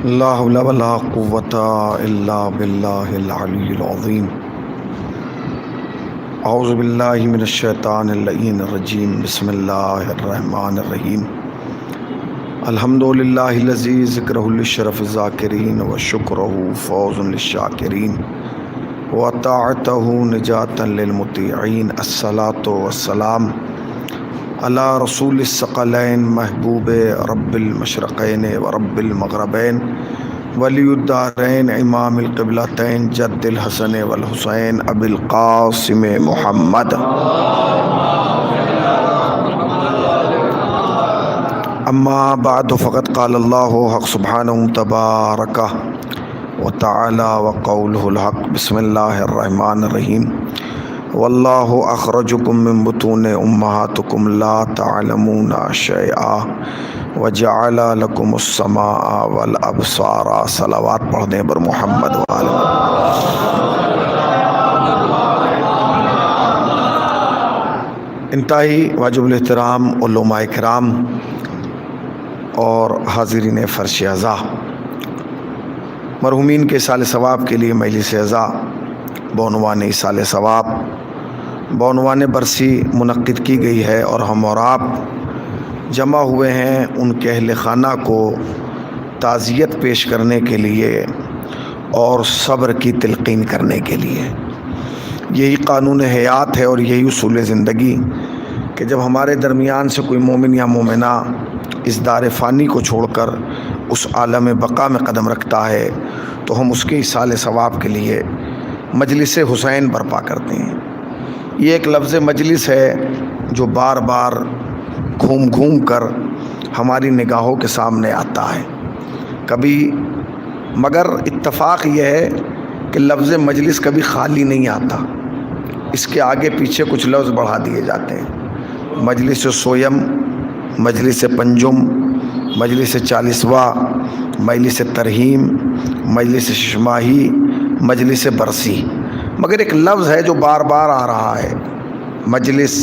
لا حول ولا قوة إلا بالله العلي العظيم. أعوذ بالله من الشيطان اللعين الرجيم. بسم الله الرحمن الرحيم. الحمد لله الذي ذكره للشرف الذاكرين وشكره فوز للشاكرين وطاعته نجاة للمطيعين. الصلاة والسلام على رسول الثقلين محبوب رب المشرقين ورب المغربين ولی الدارین امام القبلتین جد الحسن والحسین ابی القاسم محمد. اما بعد فقد قال اللہ حق سبحانہ تبارک وتعالی وقولہ الحق. بسم اللہ الرحمن الرحیم. واللہ اخرجکم من بطون امہاتکم لا تعلمون شیئا وجعل لکم السماء والابصار. صلوات پڑھ دیں بر محمد وآلہ. انتہائی واجب الاحترام علماء کرام اور حاضرین فرش عزا، مرحومین کے ایصال ثواب کے لیے مجلس عزا بعنوان ایصال ثواب بعنوان برسی منعقد کی گئی ہے، اور ہم اور آپ جمع ہوئے ہیں ان کے اہل خانہ کو تعزیت پیش کرنے کے لیے اور صبر کی تلقین کرنے کے لیے. یہی قانون حیات ہے اور یہی اصول زندگی کہ جب ہمارے درمیان سے کوئی مومن یا مومنہ اس دار فانی کو چھوڑ کر اس عالم بقا میں قدم رکھتا ہے تو ہم اس کے ایصال ثواب کے لیے مجلس حسین برپا کرتے ہیں. یہ ایک لفظ مجلس ہے جو بار بار گھوم گھوم کر ہماری نگاہوں کے سامنے آتا ہے کبھی، مگر اتفاق یہ ہے کہ لفظ مجلس کبھی خالی نہیں آتا، اس کے آگے پیچھے کچھ لفظ بڑھا دیے جاتے ہیں. مجلس سویم، مجلس پنجم، مجلس چالیسواں، مجلس ترہیم، مجلس ششماہی، مجلس برسی، مگر ایک لفظ ہے جو بار بار آ رہا ہے: مجلس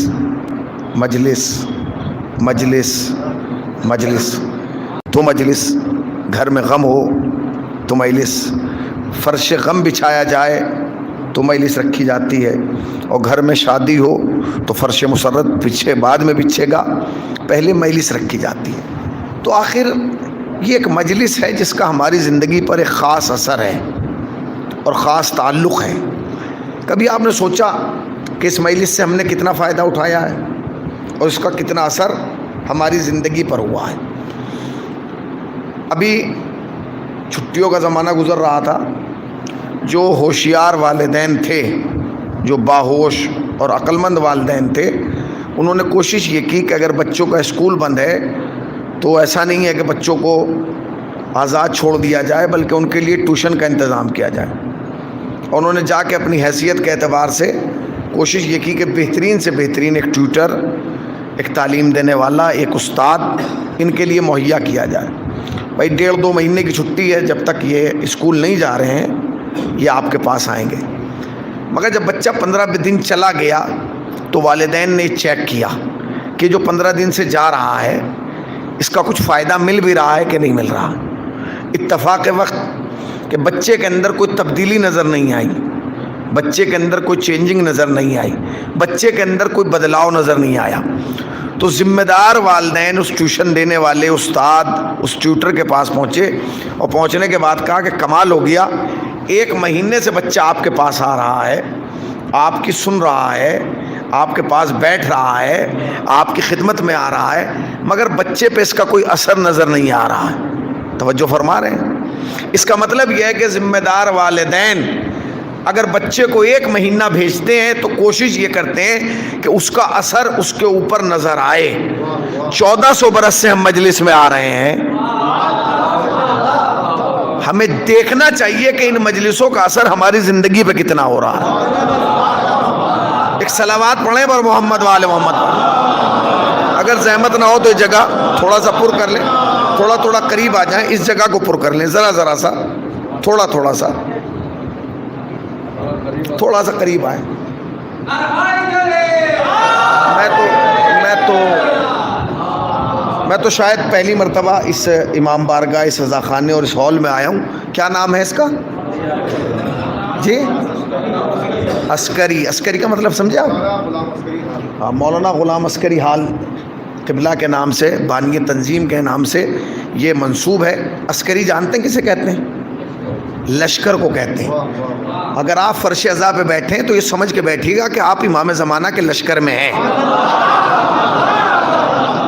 مجلس مجلس مجلس. تو مجلس گھر میں غم ہو تو مجلس، فرش غم بچھایا جائے تو مجلس رکھی جاتی ہے، اور گھر میں شادی ہو تو فرش مسرت پیچھے بعد میں بچھے گا، پہلے مجلس رکھی جاتی ہے. تو آخر یہ ایک مجلس ہے جس کا ہماری زندگی پر ایک خاص اثر ہے اور خاص تعلق ہے. کبھی آپ نے سوچا کہ اس مجلس سے ہم نے کتنا فائدہ اٹھایا ہے اور اس کا کتنا اثر ہماری زندگی پر ہوا ہے؟ ابھی چھٹیوں کا زمانہ گزر رہا تھا. جو ہوشیار والدین تھے، جو باہوش اور عقلمند والدین تھے، انہوں نے کوشش یہ کی کہ اگر بچوں کا اسکول بند ہے تو ایسا نہیں ہے کہ بچوں کو آزاد چھوڑ دیا جائے، بلکہ ان کے لیے ٹیوشن کا انتظام کیا جائے. اور انہوں نے جا کے اپنی حیثیت کے اعتبار سے کوشش یہ کی کہ بہترین سے بہترین ایک ٹیوٹر، ایک تعلیم دینے والا، ایک استاد ان کے لیے مہیا کیا جائے. بھائی 1.5-2 مہینے کی چھٹی ہے، جب تک یہ اسکول نہیں جا رہے ہیں یہ آپ کے پاس آئیں گے. مگر جب بچہ 15 دن چلا گیا تو والدین نے چیک کیا کہ جو 15 دن سے جا رہا ہے اس کا کچھ فائدہ مل بھی رہا ہے کہ نہیں مل رہا. اتفاق وقت کہ بچے کے اندر کوئی تبدیلی نظر نہیں آئی، بچے کے اندر کوئی چینجنگ نظر نہیں آئی، بچے کے اندر کوئی بدلاؤ نظر نہیں آیا. تو ذمہ دار والدین اس ٹیوشن دینے والے استاد، اس ٹیوٹر کے پاس پہنچے، اور پہنچنے کے بعد کہا کہ کمال ہو گیا، 1 مہینے سے بچہ آپ کے پاس آ رہا ہے، آپ کی سن رہا ہے، آپ کے پاس بیٹھ رہا ہے، آپ کی خدمت میں آ رہا ہے، مگر بچے پہ اس کا کوئی اثر نظر نہیں آ رہا ہے. توجہ فرما رہے ہیں؟ اس کا مطلب یہ ہے کہ ذمہ دار والدین اگر بچے کو 1 مہینہ بھیجتے ہیں تو کوشش یہ کرتے ہیں کہ اس کا اثر اس کے اوپر نظر آئے. 1400 برس سے ہم مجلس میں آ رہے ہیں، ہمیں دیکھنا چاہیے کہ ان مجلسوں کا اثر ہماری زندگی پہ کتنا ہو رہا ہے. ایک صلوات پڑھیں پر محمد وآل محمد. اگر زحمت نہ ہو تو یہ جگہ تھوڑا سا پر کر لیں، تھوڑا قریب آ جائیں، اس جگہ کو پر کر لیں، ذرا سا، تھوڑا سا قریب آئیں. میں تو میں تو شاید پہلی مرتبہ اس امام بارگاہ اس رضا خانے اور اس ہال میں آیا ہوں. کیا نام ہے اس کا؟ جی عسکری. عسکری کا مطلب سمجھے آپ؟ ہاں, مولانا غلام عسکری ہال قبلہ کے نام سے, بانی تنظیم کے نام سے یہ منسوب ہے. عسکری جانتے ہیں کسے کہتے ہیں؟ لشکر کو کہتے ہیں. اگر آپ فرش عزا پہ بیٹھیں تو یہ سمجھ کے بیٹھیے گا کہ آپ امام زمانہ کے لشکر میں ہیں.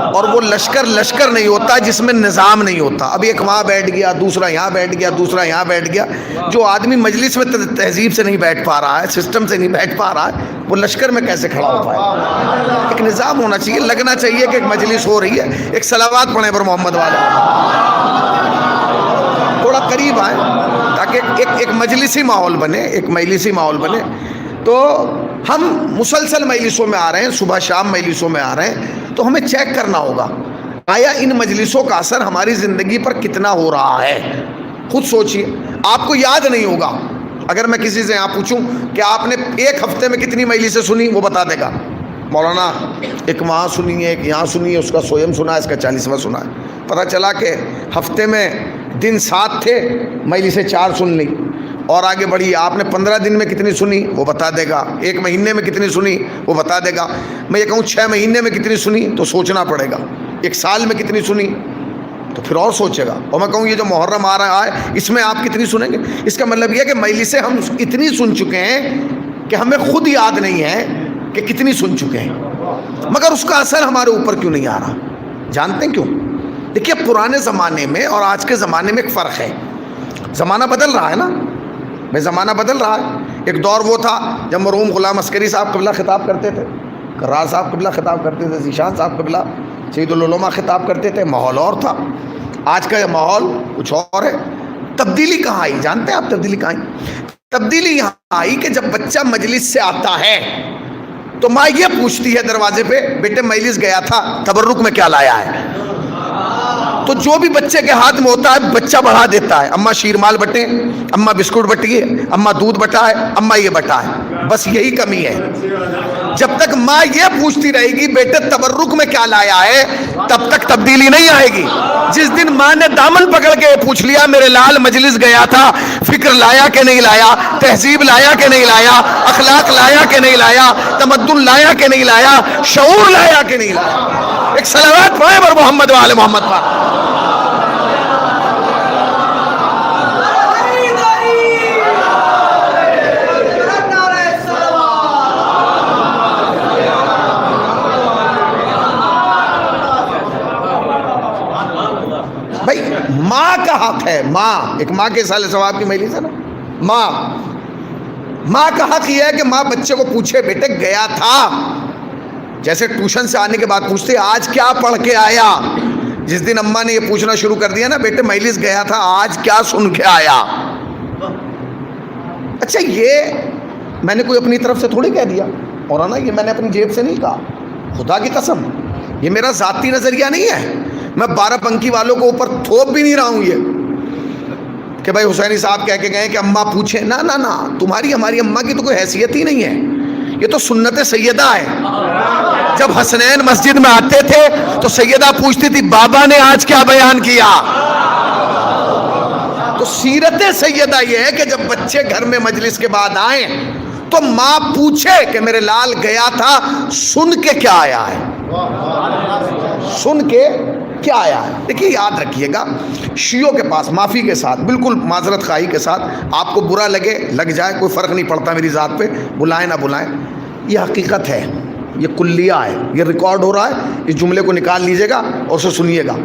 اور وہ لشکر لشکر نہیں ہوتا جس میں نظام نہیں ہوتا. اب ایک وہاں بیٹھ گیا, دوسرا یہاں بیٹھ گیا, دوسرا یہاں بیٹھ گیا. جو آدمی مجلس میں تہذیب سے نہیں بیٹھ پا رہا ہے, سسٹم سے نہیں بیٹھ پا رہا ہے, وہ لشکر میں کیسے کھڑا ہو پائے؟ ایک نظام ہونا چاہیے. لگنا چاہیے کہ ایک مجلس ہو رہی ہے. ایک صلوات پڑھیں پر محمد والا, تھوڑا قریب آئیں تاکہ ایک مجلسی ماحول بنے, ایک مجلسی ماحول بنے. تو ہم مسلسل مجلسوں میں آ رہے ہیں, صبح شام مجلسوں میں آ رہے ہیں, تو ہمیں چیک کرنا ہوگا آیا ان مجلسوں کا اثر ہماری زندگی پر کتنا ہو رہا ہے. خود سوچئے. آپ کو یاد نہیں ہوگا اگر میں کسی سے یہاں پوچھوں کہ آپ نے ایک ہفتے میں کتنی مجلسیں سنی, وہ بتا دے گا مولانا ایک وہاں سنی ہے, ایک یہاں سنی ہے, اس کا سویم سنا ہے, اس کا 40واں سنا ہے. پتہ چلا کہ ہفتے میں دن 7 تھے, مجلسیں 4 سن لی. اور آگے بڑھی, آپ نے 15 دن میں کتنی سنی وہ بتا دے گا, 1 مہینے میں کتنی سنی وہ بتا دے گا. میں یہ کہوں 6 مہینے میں کتنی سنی تو سوچنا پڑے گا. 1 سال میں کتنی سنی تو پھر اور سوچے گا. اور میں کہوں یہ جو محرم آ رہا ہے اس میں آپ کتنی سنیں گے, اس کا مطلب یہ ہے کہ مجلسیں ہم اتنی سن چکے ہیں کہ ہمیں خود یاد نہیں ہے کہ کتنی سن چکے ہیں, مگر اس کا اثر ہمارے اوپر کیوں نہیں آ رہا؟ جانتے ہیں کیوں؟ دیکھیے پرانے زمانے میں اور آج کے زمانے میں ایک فرق ہے. زمانہ بدل رہا ہے نا بھائی, زمانہ بدل رہا ہے. ایک دور وہ تھا جب مرحوم غلام عسکری صاحب قبلہ خطاب کرتے تھے, کرار صاحب قبلہ خطاب کرتے تھے, ذیشان صاحب قبلہ, سید العلماء خطاب کرتے تھے, ماحول اور تھا. آج کا ماحول کچھ اور ہے. تبدیلی کہاں آئی جانتے ہیں آپ؟ تبدیلی کہاں آئی؟ تبدیلی یہاں آئی کہ جب بچہ مجلس سے آتا ہے تو ماں یہ پوچھتی ہے دروازے پہ, بیٹے مجلس گیا تھا, تبرک میں کیا لایا ہے؟ تو جو بھی بچے کے ہاتھ میں ہوتا ہے بچہ بڑھا دیتا ہے. اماں شیرمال بٹے, اماں بسکٹ بٹیے, اماں دودھ بٹا ہے, اماں یہ بٹا ہے. بس یہی کمی ہے. جب تک ماں یہ پوچھتی رہے گی بیٹے تبرک میں کیا لایا ہے, تب تک تبدیلی نہیں آئے گی. جس دن ماں نے دامن پکڑ کے پوچھ لیا میرے لال مجلس گیا تھا, فکر لایا کہ نہیں لایا, تہذیب لایا کہ نہیں لایا, اخلاق لایا کہ نہیں لایا, تمدن لایا کہ نہیں لایا, شعور لایا کہ نہیں لایا. ایک صلوات پڑھیں پر محمد وآل محمد پر. بھائی ماں کا حق ہے, ماں, ایک ماں کے سال ثواب کی مجلس ہے نا. ماں کا حق یہ ہے کہ ماں بچے کو پوچھے بیٹے گیا تھا, جیسے ٹیوشن سے آنے کے بعد پوچھتے آج کیا پڑھ کے آیا. جس دن اماں نے یہ پوچھنا شروع کر دیا نا بیٹے مجلس گیا تھا, آج کیا سن کے آیا. اچھا یہ میں نے کوئی اپنی طرف سے تھوڑی کہہ دیا, اور نا یہ میں نے اپنی جیب سے نہیں کہا, خدا کی قسم یہ میرا ذاتی نظریہ نہیں ہے. میں 12 پنکی والوں کو اوپر تھوپ بھی نہیں رہا ہوں یہ کہ بھائی حسینی صاحب کہہ کے گئے کہ اماں پوچھیں. نہ نہ نہ, تمہاری ہماری اماں کی تو کوئی حیثیت ہی نہیں ہے. یہ تو سنت سیدہ ہے. جب حسنین مسجد میں آتے تھے تو سیدہ پوچھتی تھی بابا نے آج کیا بیان کیا. تو سیرت سیدہ یہ ہے کہ جب بچے گھر میں مجلس کے بعد آئیں تو ماں پوچھے کہ میرے لال گیا تھا, سن کے کیا آیا ہے, سن کے کیا آیا ہے. دیکھیے یاد رکھیے گا, شیعوں کے پاس معافی کے ساتھ, بالکل معذرت خواہی کے ساتھ, آپ کو برا لگے لگ جائے کوئی فرق نہیں پڑتا میری ذات پہ, بلائیں نہ بلائیں, یہ حقیقت ہے, یہ کلیہ ہے, یہ ریکارڈ ہو رہا ہے. اس جملے کو نکال لیجئے گا اور اسے سنیے گا.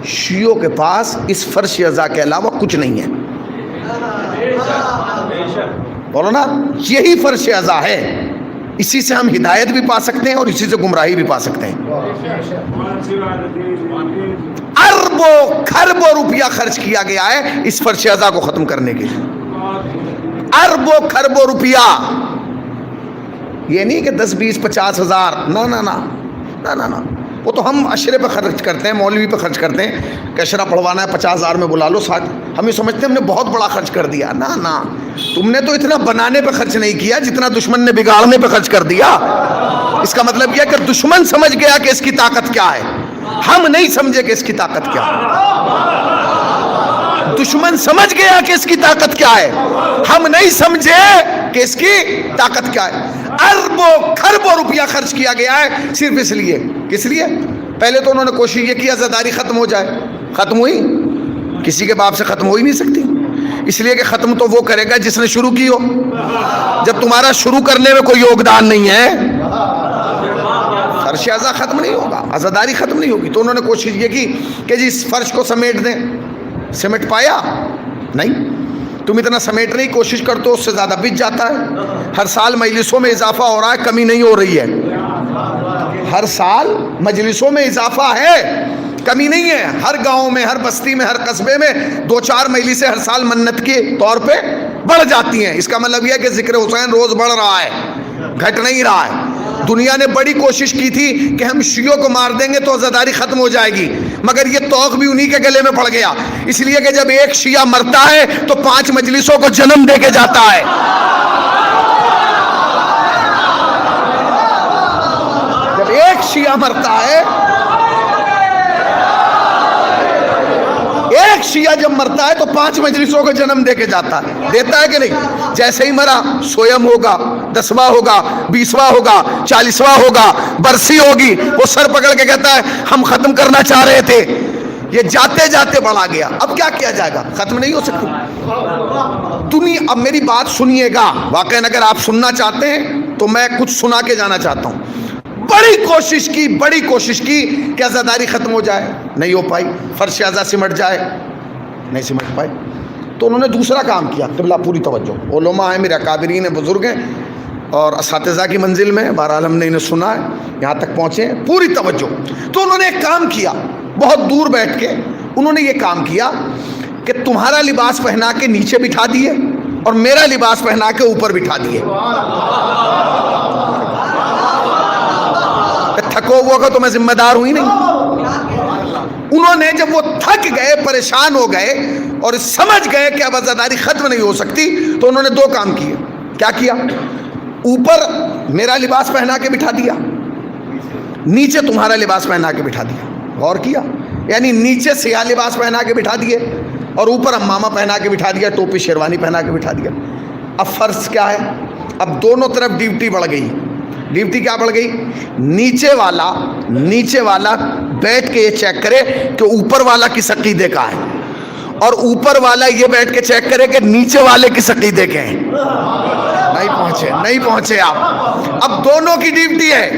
شیعوں کے پاس اس فرش اعضاء کے علاوہ کچھ نہیں ہے. بولو نا, یہی فرش اعضاء ہے. اسی سے ہم ہدایت بھی پا سکتے ہیں اور اسی سے گمراہی بھی پا سکتے ہیں. اربوں کھربوں روپیہ خرچ کیا گیا ہے اس فرش اعضاء کو ختم کرنے کے لیے. اربوں کھربوں روپیہ. یہ نہیں کہ 10 20 50 ہزار, نہ نہ نہ نہ نہ نہ, وہ تو ہم اشرے پہ خرچ کرتے ہیں, مولوی پہ خرچ کرتے ہیں کہ اشرا پڑھوانا ہے 50,000 میں بلا لو 60. ہم یہ سمجھتے ہیں ہم نے بہت بڑا خرچ کر دیا. نہ نہ, تم نے تو اتنا بنانے پہ خرچ نہیں کیا جتنا دشمن نے بگاڑنے پہ خرچ کر دیا. اس کا مطلب یہ کہ دشمن سمجھ گیا کہ اس کی طاقت کیا ہے, ہم نہیں سمجھے کہ اس کی طاقت کیا ہے. دشمن سمجھ گیا کہ اس کی طاقت کیا ہے, ہم نہیں سمجھے کہ اس کی طاقت کیا ہے. اربوں خربوں روپیہ خرچ کیا گیا ہے صرف اس لیے. کس لیے؟ پہلے تو انہوں نے کوشش یہ کی عزاداری ختم ہو جائے. ختم ہوئی؟ کسی کے باپ سے ختم ہو ہی نہیں سکتی, اس لیے کہ ختم تو وہ کرے گا جس نے شروع کی ہو. جب تمہارا شروع کرنے میں کوئی یوگدان نہیں ہے, فرش ازا ختم نہیں ہوگا, عزاداری ختم نہیں ہوگی. تو انہوں نے کوشش یہ کی کہ جی اس فرش کو سمیٹ دیں. سمیٹ پایا؟ نہیں. تم اتنا سمیٹنے کی کوشش کرتے ہو, اس سے زیادہ بچ جاتا ہے. ہر سال مجلسوں میں اضافہ ہو رہا ہے, کمی نہیں ہو رہی ہے. ہر سال مجلسوں میں اضافہ ہے, کمی نہیں ہے. ہر گاؤں میں, ہر بستی میں, ہر قصبے میں 2-4 مجلسیں ہر سال منت کے طور پہ بڑھ جاتی ہیں. اس کا مطلب یہ ہے کہ ذکر حسین روز بڑھ رہا ہے, گھٹ نہیں رہا ہے. دنیا نے بڑی کوشش کی تھی کہ ہم شیعوں کو مار دیں گے تو عزاداری ختم ہو جائے گی, مگر یہ توق بھی انہی کے گلے میں پڑ گیا. اس لیے کہ جب ایک شیعہ مرتا ہے تو 5 مجلسوں کو جنم دے کے جاتا ہے. جب ایک شیعہ مرتا ہے, ایک شیعہ جب مرتا ہے تو 5 مجلسوں کو جنم دے کے جاتا ہے. دیتا ہے کہ نہیں؟ جیسے ہی مرا سویم ہوگا, 10واں ہوگا, 20واں ہوگا, 40واں ہوگا, برسی ہوگی, وہ سر پکڑ کے کہتا ہے ہم ختم کرنا چاہ رہے تھے, یہ جاتے جاتے بڑھا گیا. اب کیا کیا جائے گا؟ ختم نہیں ہو سکتی دنیا. اب میری بات سنیے گا, واقعاً اگر آپ سننا چاہتے ہیں تو میں کچھ سنا کے جانا چاہتا ہوں. بڑی کوشش کی کہ عزاداری ختم ہو جائے, نہیں ہو پائی. فرش ازا سمٹ جائے, نہیں سمٹ پائے. تو انہوں نے دوسرا کام کیا. قبلہ پوری توجہ, علماء ہیں, میرے اکابرین ہیں, بزرگ ہیں اور اساتذہ کی منزل میں, بہرحال ہم نے انہیں سنا ہے, یہاں تک پہنچے ہیں, پوری توجہ. تو انہوں نے ایک کام کیا, بہت دور بیٹھ کے انہوں نے یہ کام کیا کہ تمہارا لباس پہنا کے نیچے بٹھا دیے اور میرا لباس پہنا کے اوپر بٹھا دیے. تھکو ہوا کا تو میں ذمہ دار ہوئی نہیں. انہوں نے جب وہ تھک گئے, پریشان ہو گئے اور سمجھ گئے کہ اب عزاداری ختم نہیں ہو سکتی, تو انہوں نے 2 کام کیے. کیا کیا؟ اوپر میرا لباس پہنا کے بٹھا دیا, نیچے تمہارا لباس پہنا کے بٹھا دیا. غور کیا؟ یعنی نیچے سیاہ لباس پہنا کے بٹھا دیے اور اوپر امامہ پہنا کے بٹھا دیا, ٹوپی شیروانی پہنا کے بٹھا دیا. اب فرض کیا ہے؟ اب دونوں طرف ڈیوٹی بڑھ گئی. ڈیوٹی کیا بڑھ گئی؟ نیچے والا بیٹھ کے یہ چیک کرے کہ اوپر والا کس عقیدے کا ہے, اور اوپر والا یہ بیٹھ کے چیک کرے کہ نیچے والے کس عقیدے کے ہیں. نہیں پہنچے آپ. اب دونوں کی ڈیوٹی ہے.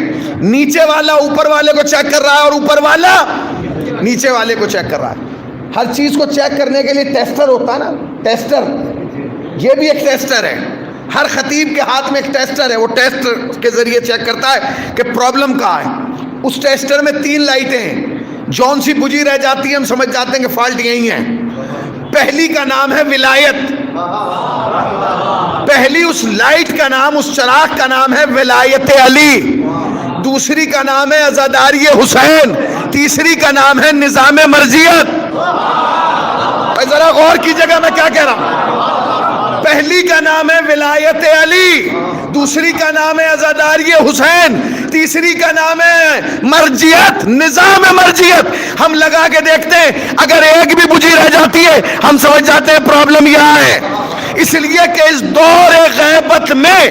نیچے والا اوپر والے کو چیک کر رہا ہے اور اوپر والا نیچے والے کو چیک کر رہا ہے. ہر چیز کو چیک کرنے کے لیے ٹیسٹر ہوتا ہے نا, ٹیسٹر. یہ بھی ایک ٹیسٹر ہے. ہر خطیب کے ہاتھ میں ایک ٹیسٹر ہے, وہ ٹیسٹر کے ذریعے چیک کرتا ہے کہ پرابلم کہاں ہے. اس ٹیسٹر میں 3 لائٹیں ہیں, جون سی بجھی رہ جاتی ہے ہم سمجھ جاتے ہیں کہ فالٹ یہی ہے. پہلی کا نام ہے ولایت, پہلی اس لائٹ کا نام, اس چراغ کا نام ہے ولایت علی. دوسری کا نام ہے عزاداری حسین. تیسری کا نام ہے نظام مرضیت. ذرا غور کیجیے گا میں کیا کہہ رہا ہوں. پہلی کا نام ہے ولایت علی, دوسری کا نام ہے عزاداری حسین, تیسری کا نام ہے مرجیت, نظام مرجیت. ہم لگا کے دیکھتے ہیں, اگر ایک بھی بجھی رہ جاتی ہے ہم سمجھ جاتے ہیں پرابلم یہاں ہے. اس لیے کہ اس دور غیبت میں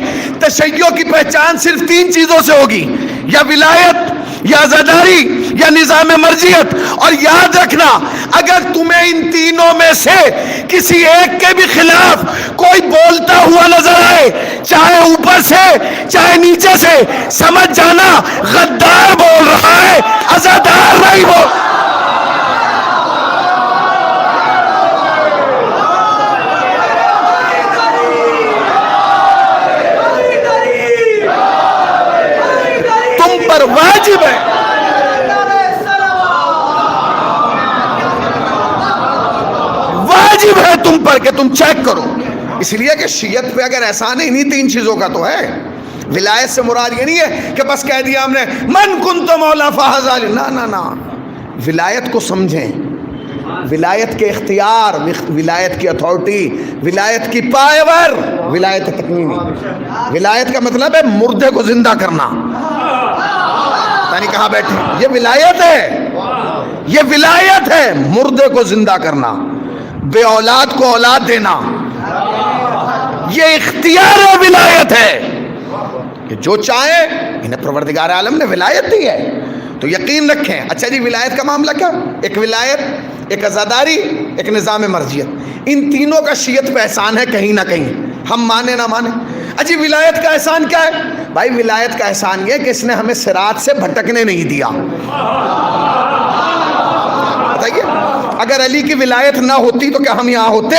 تشیع کی پہچان صرف 3 چیزوں سے ہوگی, یا ولایت, یا عزاداری, یا نظام مرجیت. اور یاد رکھنا, اگر تمہیں ان تینوں میں سے کسی ایک کے بھی خلاف کوئی بولتا ہوا نظر آئے, چاہے اوپر سے چاہے نیچے سے, سمجھ جانا غدار بول رہا ہے, عزادار نہیں بول. تم پر واجب ہے, واجب ہے تم پر کہ تم چیک کرو. اس لیے کہ شیعت پہ اگر احسان ہے انہی 3 چیزوں کا تو ہے. ولایت سے مراد یہ نہیں ہے کہ بس کہہ دیا ہم نے من کنت مولا فہذا علی, نا ولایت کو سمجھیں. ولایت کے اختیار، ولایت کی اتھارٹی، ولایت کی پاور، ولایت تکوینی۔ ولایت کا مطلب ہے مردے کو زندہ کرنا، یعنی کہاں بیٹھے، یہ ولایت ہے، یہ ولایت ہے، مردے کو زندہ کرنا، بے اولاد کو اولاد دینا، یہ اختیار و ولایت ہے کہ جو چاہے انہیں پروردگار عالم نے ولایت دی ہے، تو یقین رکھیں۔ اچھا جی، ولایت کا معاملہ کیا؟ ایک ولایت، ایک عزاداری، ایک نظام مرجیت، ان تینوں کا شیعت پہ احسان ہے کہیں نہ کہیں، ہم مانے نہ مانے۔ اچھی ولایت کا احسان کیا ہے؟ بھائی ولایت کا احسان یہ کہ اس نے ہمیں صراط سے بھٹکنے نہیں دیا۔ بتائیے، اگر علی کی ولایت نہ ہوتی تو کیا ہم یہاں ہوتے؟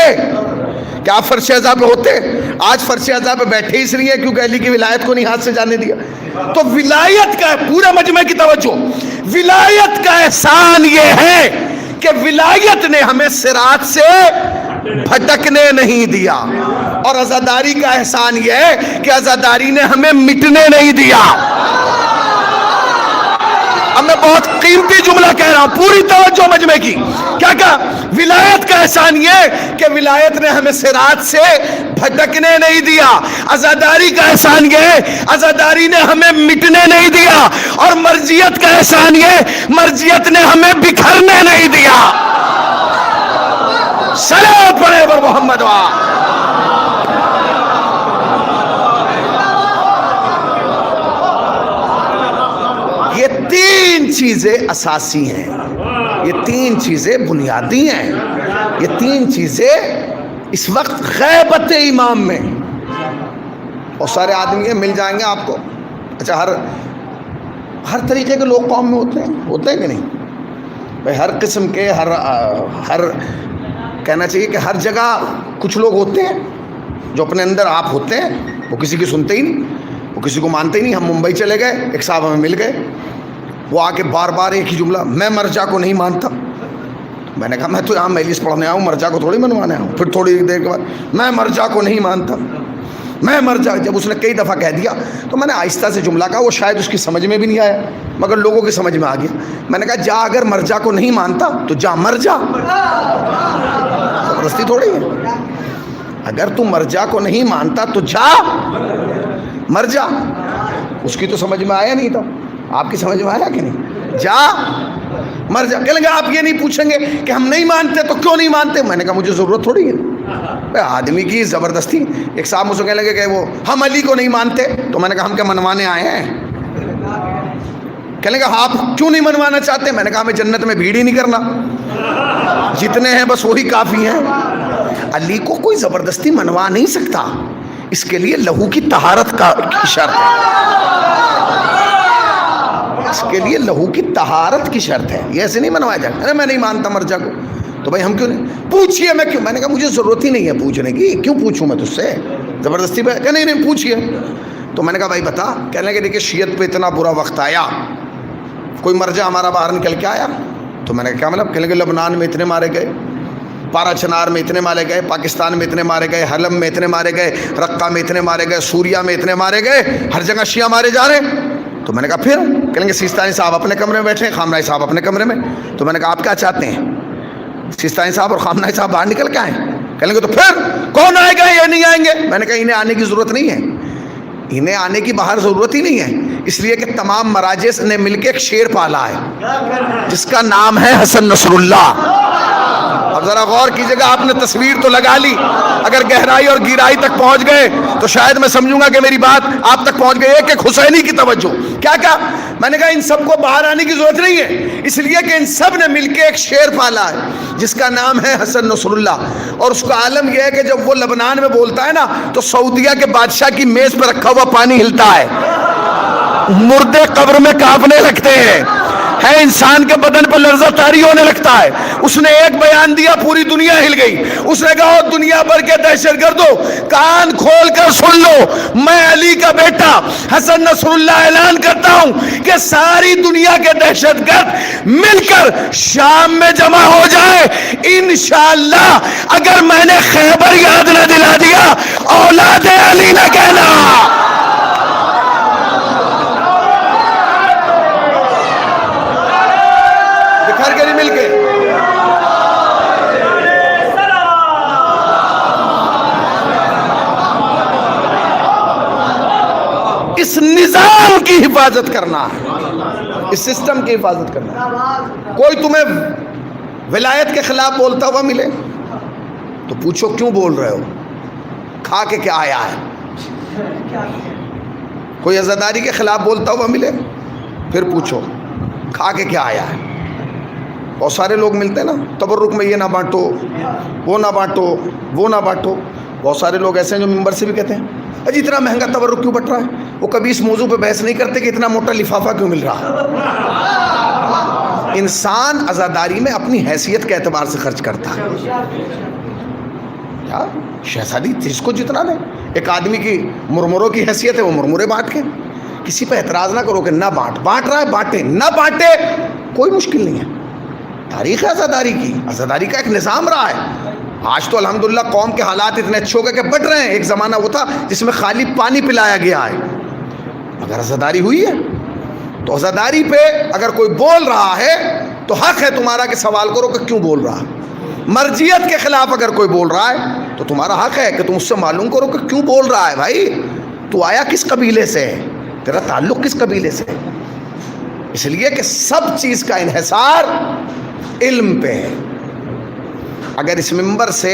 کیا آپ فرش اعضاء پہ ہوتے؟ آج فرش اعضاء پہ بیٹھے اس لیے کیونکہ علی کی ولایت کو نہیں ہاتھ سے جانے دیا۔ تو ولایت کا پورے مجمع کی توجہ، ولایت کا احسان یہ ہے کہ ولایت نے ہمیں صراط سے بھٹکنے نہیں دیا، اور عزاداری کا احسان یہ ہے کہ عزاداری نے ہمیں مٹنے نہیں دیا۔ اب میں بہت قیمتی جملہ کہہ رہا ہوں، پوری توجہ مجمع کی۔ کیا کہا؟ ولایت کا احسان یہ کہ ولایت نے ہمیں صراط سے بھٹکنے نہیں دیا۔ عزاداری کا احسان یہ، عزاداری نے ہمیں مٹنے نہیں دیا، اور مرجیت کا احسان یہ، مرجیت نے ہمیں بکھرنے نہیں دیا۔ صلوات پڑھے پر محمد وا۔ یہ تین چیزیں اساسی ہیں، یہ تین چیزیں بنیادی ہیں، یہ تین چیزیں اس وقت غیبت امام میں، اور سارے آدمی مل جائیں گے آپ کو۔ اچھا، ہر طریقے کے لوگ قوم میں ہوتے ہیں کہ نہیں؟ بھائی ہر قسم کے، ہر کہنا چاہیے کہ ہر جگہ کچھ لوگ ہوتے ہیں جو اپنے اندر آپ ہوتے ہیں، وہ کسی کی سنتے ہی نہیں، وہ کسی کو مانتے ہی نہیں۔ ہم ممبئی چلے گئے، ایک صاحب ہمیں مل گئے، وہ آ کے بار بار ایک ہی جملہ، میں مرجع کو نہیں مانتا۔ میں نے کہا میں تو یہاں مجلس پڑھنے آیا ہوں، مرجع کو تھوڑی منوانے آیا ہوں۔ پھر تھوڑی دیر کے بعد میں مرجع کو نہیں مانتا، میں مرجع۔ جب اس نے کئی دفعہ کہہ دیا تو میں نے آہستہ سے جملہ کہا، وہ شاید اس کی سمجھ میں بھی نہیں آیا مگر لوگوں کی سمجھ میں آ گیا۔ میں نے کہا جا، اگر مرجع کو نہیں مانتا تو جا مر جا، زبردستی تھوڑی ہے۔ اگر تو مرجع کو نہیں مانتا تو جا مر جا۔ اس کی تو سمجھ میں آیا نہیں تھا، آپ کی سمجھ میں آیا کہ نہیں؟ جا مر جا۔ کہنے لگا آپ یہ نہیں پوچھیں گے کہ ہم نہیں مانتے تو کیوں نہیں مانتے؟ میں نے کہا مجھے ضرورت تھوڑی ہے آدمی کی زبردستی۔ ایک صاحب مجھ سے کہنے لگے کہ وہ ہم علی کو نہیں مانتے، تو میں نے کہا ہم کیا منوانے آئے ہیں؟ کہنے لگا آپ کیوں نہیں منوانا چاہتے؟ میں نے کہا ہمیں جنت میں بھیڑ ہی نہیں کرنا، جتنے ہیں بس وہی کافی ہیں۔ علی کو کوئی زبردستی منوا نہیں سکتا، اس کے لیے لہو کی طہارت کی شرط ہے، اس کے لیے لہو کی طہارت کی شرط ہے، یہ ایسے نہیں منوایا جائے۔ ارے میں نہیں مانتا مرجع کو، تو بھائی ہم کیوں نہیں؟ پوچھئے میں کیوں؟ میں نے کہا مجھے ضرورت ہی نہیں ہے پوچھنے کی، کیوں پوچھوں میں تجھ سے زبردستی پہ؟ کہ نہیں پوچھئے۔ تو میں نے کہا بھائی بتا۔ کہنے لگے دیکھیں شیعت پہ اتنا برا وقت آیا، کوئی مرجع ہمارا باہر نکل کے آیا؟ تو میں نے کہا کیا مطلب؟ کہنے لگے لبنان میں اتنے مارے گئے، پارا چنار میں اتنے مارے گئے، پاکستان میں اتنے مارے گئے، حلب میں اتنے مارے گئے، رقہ میں اتنے مارے گئے، سوریہ میں اتنے مارے گئے، ہر جگہ شیعہ مارے جا رہے ہیں۔ تو میں نے کہا پھر؟ کہیں گے سیستانی صاحب اپنے کمرے میں بیٹھے ہیں، خامنہئی صاحب اپنے کمرے میں۔ تو میں نے کہا آپ کیا چاہتے ہیں؟ سیستانی صاحب اور خامنہئی صاحب باہر نکل کے آئیں؟ کہیں گے تو پھر کون آئے گا؟ یہ نہیں آئیں گے۔ میں نے کہا انہیں آنے کی ضرورت نہیں ہے، انہیں آنے کی باہر ضرورت ہی نہیں ہے، اس لیے کہ تمام مراجس نے مل کے ایک شیر پالا ہے جس کا نام ہے حسن نصر اللہ۔ اب ذرا غور کیجئے گا، آپ نے تصویر تو لگا لی، اگر گہرائی اور گیرائی تک پہنچ گئے تو شاید میں سمجھوں گا کہ میری بات آپ تک پہنچ گئی ہے کہ حسینی کی توجہ۔ کیا کہا؟ میں نے کہا ان سب کو باہر آنے کی ضرورت نہیں ہے، اس لیے کہ ان سب نے مل کے ایک شیر پالا ہے جس کا نام ہے حسن نصر اللہ، اور اس کا عالم یہ ہے کہ جب وہ لبنان میں بولتا ہے نا تو سعودیہ کے بادشاہ کی میز پہ رکھا ہوا پانی ہلتا ہے، مردے قبر میں کانپنے لگتے ہیں، ہے انسان کے بدن پر لرزہ طاری ہونے لگتا ہے۔ اس نے ایک بیان دیا، پوری دنیا ہل گئی۔ اس نے کہا دنیا بھر کے دہشت گردوں کان کھول کر سن لو، میں علی کا بیٹا حسن نصر اللہ اعلان کرتا ہوں کہ ساری دنیا کے دہشت گرد مل کر شام میں جمع ہو جائے، انشاءاللہ اگر میں نے خیبر یاد نہ دلا دیا اولاد علی نہ کہنا۔ اس نظام کی حفاظت کرنا ہے، اس سسٹم کی حفاظت کرنا ہے۔ کوئی تمہیں ولایت کے خلاف بولتا ہوا ملے تو پوچھو کیوں بول رہے ہو، کھا کے کیا آیا ہے؟ کوئی عزاداری کے خلاف بولتا ہوا ملے پھر پوچھو کھا کے کیا آیا ہے؟ بہت سارے لوگ ملتے ہیں نا، تبرک میں یہ نہ بانٹو، وہ نہ بانٹو، وہ نہ بانٹو۔ بہت سارے لوگ ایسے ہیں جو ممبر سے بھی کہتے ہیں اجی اتنا مہنگا تبرک کیوں بٹ رہا ہے؟ وہ کبھی اس موضوع پہ بحث نہیں کرتے کہ اتنا موٹا لفافہ کیوں مل رہا ہے۔ انسان عزاداری میں اپنی حیثیت کے اعتبار سے خرچ کرتا ہے۔ یار شہزادی جس کو جتنا دے، ایک آدمی کی مرمروں کی حیثیت ہے، وہ مرمرے بانٹ کے، کسی پہ اعتراض نہ کرو کہ نہ بانٹ رہا ہے بانٹے، نہ بانٹے کوئی مشکل نہیں ہے۔ تاریخ ہے عزاداری کی، عزاداری کا ایک نظام رہا ہے۔ آج تو الحمدللہ قوم کے حالات اتنے اچھے ہو گئے کہ بٹ رہے ہیں، ایک زمانہ وہ تھا جس میں خالی پانی پلایا گیا ہے، مگر عزاداری ہوئی ہے۔ تو عزاداری پہ اگر کوئی بول رہا ہے تو حق ہے تمہارا کہ سوال کرو کہ کیوں بول رہا ہے۔ مرجیت کے خلاف اگر کوئی بول رہا ہے تو تمہارا حق ہے کہ تم اس سے معلوم کرو کہ کیوں بول رہا ہے۔ بھائی تو آیا کس قبیلے سے ہے، تیرا تعلق کس قبیلے سے ہے؟ اس لیے کہ سب چیز کا انحصار علم پہ ہے۔ اگر اس ممبر سے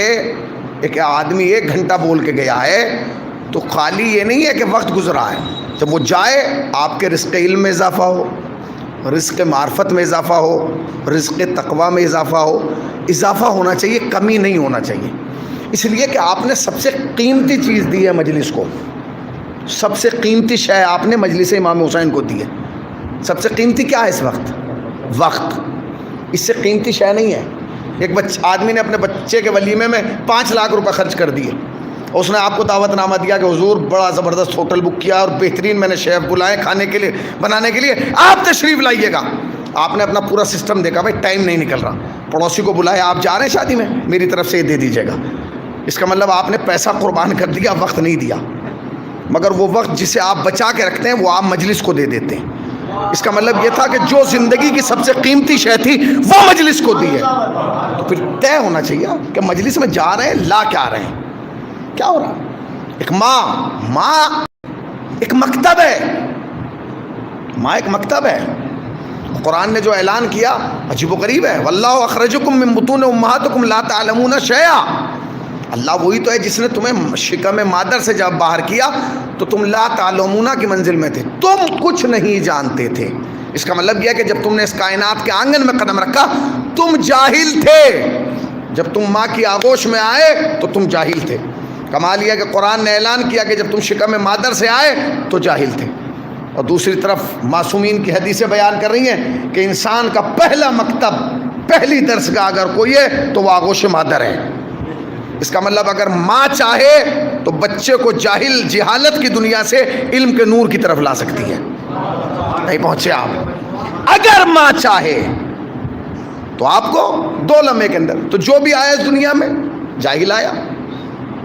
ایک آدمی 1 گھنٹہ بول کے گیا ہے تو خالی یہ نہیں ہے کہ وقت گزرا ہے، جب وہ جائے آپ کے رزق علم میں اضافہ ہو، رزق معرفت میں اضافہ ہو، رزق تقوی میں اضافہ ہونا چاہیے، کمی نہیں ہونا چاہیے۔ اس لیے کہ آپ نے سب سے قیمتی چیز دی ہے مجلس کو، سب سے قیمتی شے آپ نے مجلس امام حسین کو دی ہے۔ سب سے قیمتی کیا ہے اس وقت؟ وقت، اس سے قیمتی شے نہیں ہے۔ ایک آدمی نے اپنے بچے کے ولیمے میں 5 لاکھ روپے خرچ کر دیے، اس نے آپ کو دعوت نامہ دیا کہ حضور بڑا زبردست ہوٹل بک کیا اور بہترین میں نے شیف بلائے کھانے کے لیے، بنانے کے لیے، آپ تشریف لائیے گا۔ آپ نے اپنا پورا سسٹم دیکھا، بھائی ٹائم نہیں نکل رہا، پڑوسی کو بلایا، آپ جا رہے ہیں شادی میں، میری طرف سے یہ دے دیجیے گا۔ اس کا مطلب آپ نے پیسہ قربان کر دیا، وقت نہیں دیا، مگر وہ وقت جسے آپ بچا کے رکھتے ہیں وہ آپ مجلس کو دے دیتے ہیں۔ اس کا مطلب یہ تھا کہ جو زندگی کی سب سے قیمتی شے تھی وہ مجلس کو دی ہے۔ تو پھر طے ہونا چاہیے کہ مجلس میں جا رہے ہیں، لا کیا رہے ہیں، کیا ہو رہا ہے؟ ایک ماں ایک مکتب ہے، ماں ایک مکتب ہے۔ قرآن نے جو اعلان کیا عجیب و غریب ہے، واللہ اخرجکم من بطون امہاتکم لا تعلمون شیئا۔ اللہ وہی تو ہے جس نے تمہیں شکم مادر سے جب باہر کیا تو تم لا تعلمون کی منزل میں تھے، تم کچھ نہیں جانتے تھے۔ اس کا مطلب یہ ہے کہ جب تم نے اس کائنات کے آنگن میں قدم رکھا تم جاہل تھے، جب تم ماں کی آغوش میں آئے تو تم جاہل تھے۔ کمال یہ کہ قرآن نے اعلان کیا کہ جب تم شکم مادر سے آئے تو جاہل تھے، اور دوسری طرف معصومین کی حدیثیں بیان کر رہی ہیں کہ انسان کا پہلا مکتب، پہلی درسگاہ اگر کوئی ہے تو وہ آغوش مادر ہے۔ اس کا مطلب اگر ماں چاہے تو بچے کو جہالت کی دنیا سے علم کے نور کی طرف لا سکتی ہے۔ نہیں پہنچے آپ؟ اگر ماں چاہے تو آپ کو 2 لمحے کے اندر، تو جو بھی آیا اس دنیا میں جاہل آیا،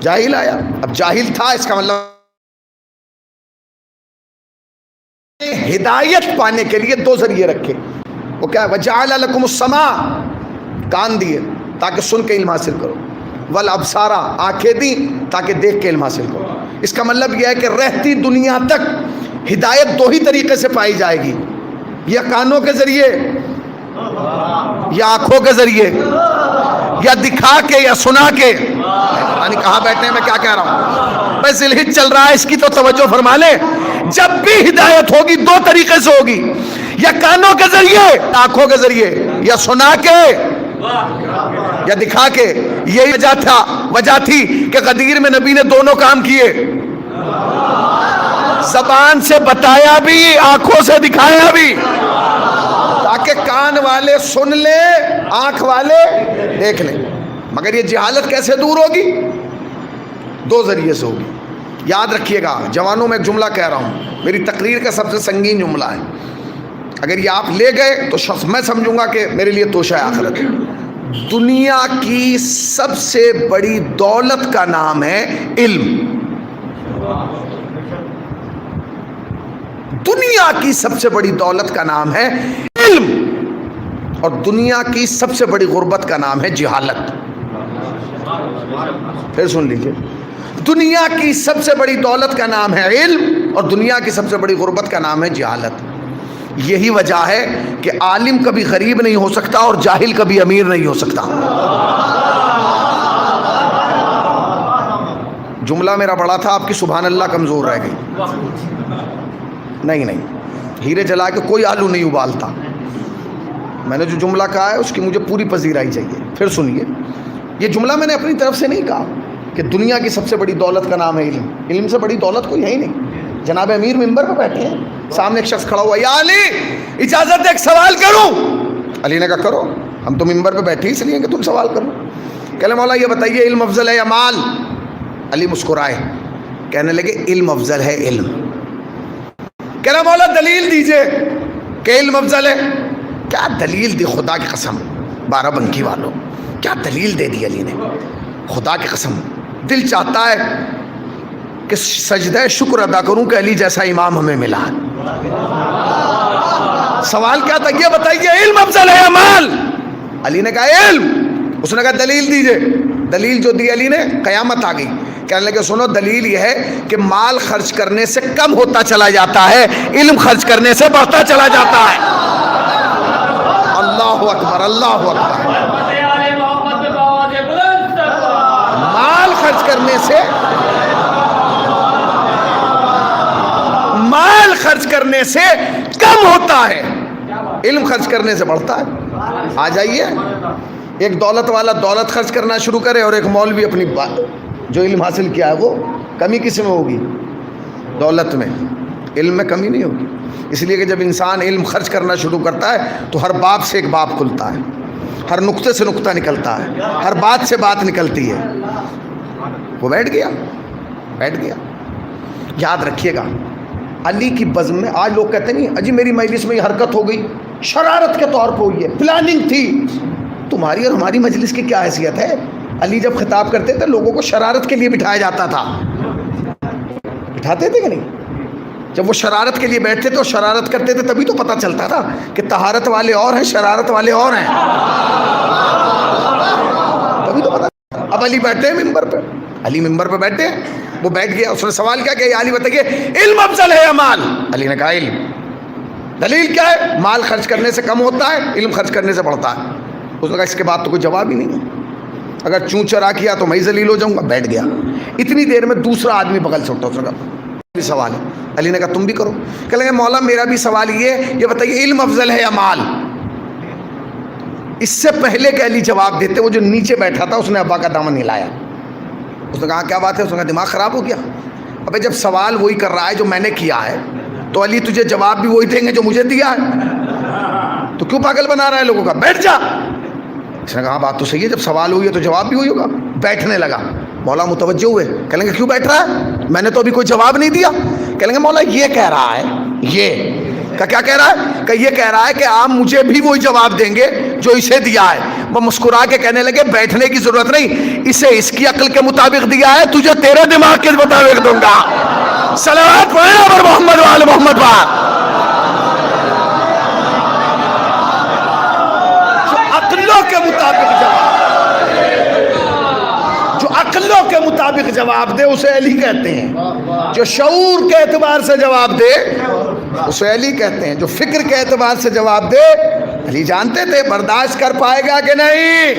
جاہل آیا۔ اب جاہل تھا، اس کا مطلب ہدایت پانے کے لیے 2 ذریعے رکھے۔ وہ کیا ہے؟ وَجَعَلَ لَكُمُ السَّمَاعَ، کان دیے تاکہ سن کے علم حاصل کرو، والابصار، آنکھیں دی تاکہ دیکھ کے علم حاصل کرو۔ اس کا مطلب یہ ہے کہ رہتی دنیا تک ہدایت 2 ہی طریقے سے پائی جائے گی، یا کانوں کے ذریعے یا آنکھوں کے ذریعے، یا دکھا کے یا سنا کے۔ پتہ نہیں کہاں بیٹھے ہیں، میں کیا کہہ رہا ہوں، بس ذلحج چل رہا ہے، اس کی تو توجہ فرما لیں۔ جب بھی ہدایت ہوگی 2 طریقے سے ہوگی، یا کانوں کے ذریعے، آنکھوں کے ذریعے، یا سنا کے یا دکھا کے۔ یہی وجہ تھی کہ غدیر میں نبی نے دونوں کام کیے، زبان سے بتایا بھی، آنکھوں سے دکھایا بھی، تاکہ کان والے سن لیں، آنکھ والے دیکھ لیں۔ مگر یہ جہالت کیسے دور ہوگی؟ 2 ذریعے سے ہوگی۔ یاد رکھیے گا، جوانوں میں ایک جملہ کہہ رہا ہوں، میری تقریر کا سب سے سنگین جملہ ہے، اگر یہ آپ لے گئے تو شخص میں سمجھوں گا کہ میرے لیے توشہ آخرت ہے۔ دنیا کی سب سے بڑی دولت کا نام ہے علم۔ دنیا کی سب سے بڑی دولت کا نام ہے علم، اور دنیا کی سب سے بڑی غربت کا نام ہے جہالت۔ پھر سن لیجئے، دنیا کی سب سے بڑی دولت کا نام ہے علم، اور دنیا کی سب سے بڑی غربت کا نام ہے جہالت۔ یہی وجہ ہے کہ عالم کبھی غریب نہیں ہو سکتا اور جاہل کبھی امیر نہیں ہو سکتا۔ جملہ میرا بڑا تھا، آپ کی سبحان اللہ کمزور رہ گئی۔ نہیں، ہیرے جلا کے کوئی آلو نہیں ابالتا۔ میں نے جو جملہ کہا ہے اس کی مجھے پوری پذیرائی چاہیے۔ پھر سنیے، یہ جملہ میں نے اپنی طرف سے نہیں کہا کہ دنیا کی سب سے بڑی دولت کا نام ہے علم۔ علم سے بڑی دولت کوئی ہے ہی نہیں۔ جناب امیر ممبر پہ بیٹھے ہیں، سامنے ایک شخص کھڑا ہوا، یا علی اجازت دے ایک سوال کروں؟ علی نے کہا کرو، ہم تو ممبر پہ بیٹھے اس لیے کہ تم سوال کرو۔ کہنے مولا یہ بتائیے علم افضل ہے یا مال؟ علی مسکرائے، کہنے لگے علم افضل ہے، علم۔ کہنا مولا دلیل دیجئے کہ علم افضل ہے۔ کیا دلیل دی، خدا کی قسم، 12 بنکی والوں، کیا دلیل دے دی علی نے، خدا کی قسم۔ دل چاہتا ہے کہ سجدہ شکر ادا کروں کہ علی جیسا امام ہمیں ملا۔ سوال کیا تھا؟ یہ بتائیے علم افضل ہے یا مال؟ علی نے کہا علم۔ اس نے کہا دلیل دیجئے۔ دلیل جو دی علی نے، قیامت آ گئی۔ کہنے لگے سنو، دلیل یہ ہے کہ مال خرچ کرنے سے کم ہوتا چلا جاتا ہے، علم خرچ کرنے سے بڑھتا چلا جاتا ہے۔ اللہ اکبر، اللہ اکبر۔ مال خرچ کرنے سے، مال خرچ کرنے سے کم ہوتا ہے، علم خرچ کرنے سے بڑھتا ہے۔ آ جائیے، ایک دولت والا دولت خرچ کرنا شروع کرے اور ایک مولوی اپنی جو علم حاصل کیا ہے، وہ کمی کس میں ہوگی؟ دولت میں، علم میں کمی نہیں ہوگی۔ اس لیے کہ جب انسان علم خرچ کرنا شروع کرتا ہے تو ہر باب سے ایک باب کھلتا ہے، ہر نقطے سے نقطہ نکلتا ہے، ہر بات سے بات نکلتی ہے۔ وہ بیٹھ گیا۔ یاد رکھیے گا، علی کی بزم میں آج لوگ کہتے نہیں اجی میری مجلس میں یہ حرکت ہو گئی، شرارت کے طور پہ ہوئی ہے، پلاننگ تھی۔ تمہاری اور ہماری مجلس کی کیا حیثیت ہے؟ علی جب خطاب کرتے تھے لوگوں کو شرارت کے لیے بٹھایا جاتا تھا، بٹھاتے تھے کہ نہیں؟ جب وہ شرارت کے لیے بیٹھتے تھے اور شرارت کرتے تھے تبھی تو پتہ چلتا تھا کہ طہارت والے اور ہیں، شرارت والے اور ہیں، تبھی تو پتہ۔ اب علی بیٹھے ہیں ممبر پہ، علی ممبر پہ بیٹھے ہیں، وہ بیٹھ گیا، اس نے سوال کیا کہ علی بتائیے علم افضل ہے یا مال؟ علی نے کہا علم۔ دلیل کیا ہے؟ مال خرچ کرنے سے کم ہوتا ہے، علم خرچ کرنے سے بڑھتا ہے۔ اس نے کہا اس کے بعد تو کوئی جواب ہی نہیں ہے، اگر چون چرا کیا تو میں ہی ذلیل ہو جاؤں گا۔ بیٹھ گیا۔ اتنی دیر میں دوسرا آدمی بغل سے اٹھا، اس نے کہا بھی سوال ہے۔ علی نے کہا تم بھی کرو۔ کہ لگے مولا میرا بھی سوال یہ بتائیے علم افضل ہے یا مال؟ اس سے پہلے کہ علی جواب دیتے، وہ جو نیچے بیٹھا تھا اس نے ابا کا دامن ہلایا۔ اس نے کہا کیا بات ہے؟ اس نے کہا دماغ خراب ہو گیا؟ ابے جب سوال وہی کر رہا ہے جو میں نے کیا ہے تو علی تجھے جواب بھی وہی دیں گے جو مجھے دیا ہے، تو کیوں پاگل بنا رہا ہے لوگوں کا؟ بیٹھ جا۔ اس نے کہا بات تو صحیح ہے، جب سوال ہوئی ہے تو جواب بھی وہی ہوگا۔ بیٹھنے لگا۔ مولا متوجہ ہوئے، کہیں گے کیوں بیٹھ رہا ہے؟ میں نے تو ابھی کوئی جواب نہیں دیا۔ کہیں گے مولا یہ کہہ رہا ہے، یہ کیا کہہ رہا ہے؟ کہ یہ کہہ رہا ہے کہ آپ مجھے بھی وہی جواب دیں گے جو اسے دیا ہے۔ وہ مسکرا کے کہنے لگے بیٹھنے کی ضرورت نہیں، اسے اس کی عقل کے مطابق دیا ہے، تجھے تیرے دماغ کے مطابق دوں گا۔ صلوات پڑھنا پر محمد و آل محمد پر۔ عقلوں کے مطابق جو عقلوں کے مطابق جواب دے اسے علی کہتے ہیں، جو شعور کے اعتبار سے جواب دے اسے علی کہتے ہیں، جو فکر کے اعتبار سے جواب دے۔ علی جانتے تھے برداشت کر پائے گا کہ نہیں،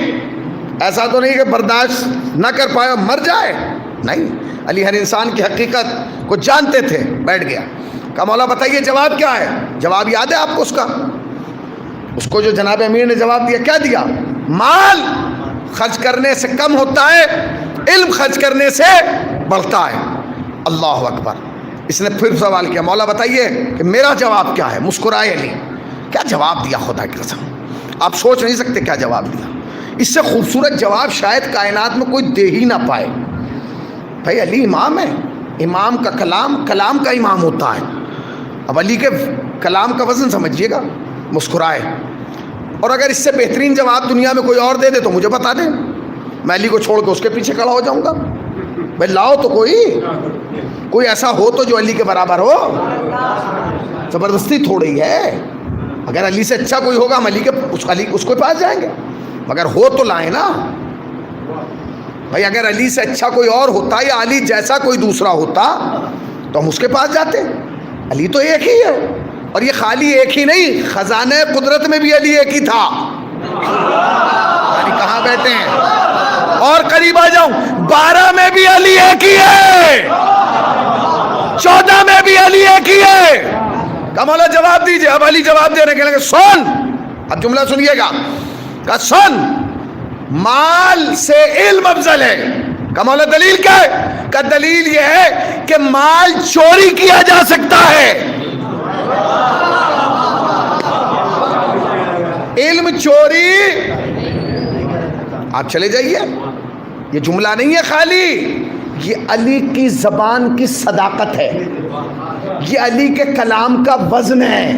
ایسا تو نہیں کہ برداشت نہ کر پائے مر جائے، نہیں، علی ہر انسان کی حقیقت کو جانتے تھے۔ بیٹھ گیا، کہا مولا بتائیے جواب کیا ہے؟ جواب یاد ہے آپ کو اس کو جو جناب امیر نے جواب دیا، کیا دیا؟ مال خرچ کرنے سے کم ہوتا ہے، علم خرچ کرنے سے بڑھتا ہے۔ اللہ اکبر۔ اس نے پھر سوال کیا، مولا بتائیے کہ میرا جواب کیا ہے؟ مسکرائے علی۔ کیا جواب دیا خدا کی قسم، آپ سوچ نہیں سکتے کیا جواب دیا۔ اس سے خوبصورت جواب شاید کائنات میں کوئی دے ہی نہ پائے۔ بھائی علی امام ہے، امام کا کلام کلام کا امام ہوتا ہے۔ اب علی کے کلام کا وزن سمجھیے گا۔ مسکرائے، اور اگر اس سے بہترین جواب دنیا میں کوئی اور دے دے تو مجھے بتا دیں، میں علی کو چھوڑ کے اس کے پیچھے کھڑا ہو جاؤں گا۔ بھائی لاؤ تو کوئی ایسا ہو تو جو علی کے برابر ہو۔ زبردستی تھوڑی ہے، اگر علی سے اچھا کوئی ہوگا ہم علی اس کو پاس جائیں گے، مگر ہو تو لائیں نا بھائی۔ اگر علی سے اچھا کوئی اور ہوتا یا علی جیسا کوئی دوسرا ہوتا تو ہم اس کے پاس جاتے. علی تو ایک ہی ہے, اور یہ خالی ایک ہی نہیں, خزانہ قدرت میں بھی علی ایک ہی تھا. یعنی کہاں بیٹھے ہیں؟ اور قریب آ جاؤں, 12 میں بھی علی ایک ہی ہے, 14 میں بھی علی ایک ہی ہے. کہ مولا جواب دیجئے. اب علی جواب دے رہے, کہنے لگے سن, اب جملہ سنیے گا, کہ سن مال سے علم افضل ہے. کہ مولا دلیل کیا ہے؟ کہ دلیل یہ ہے کہ مال چوری کیا جا سکتا ہے, علم چوری. آپ چلے جائیے, یہ جملہ نہیں ہے خالی, یہ علی کی زبان کی صداقت ہے, یہ علی کے کلام کا وزن ہے,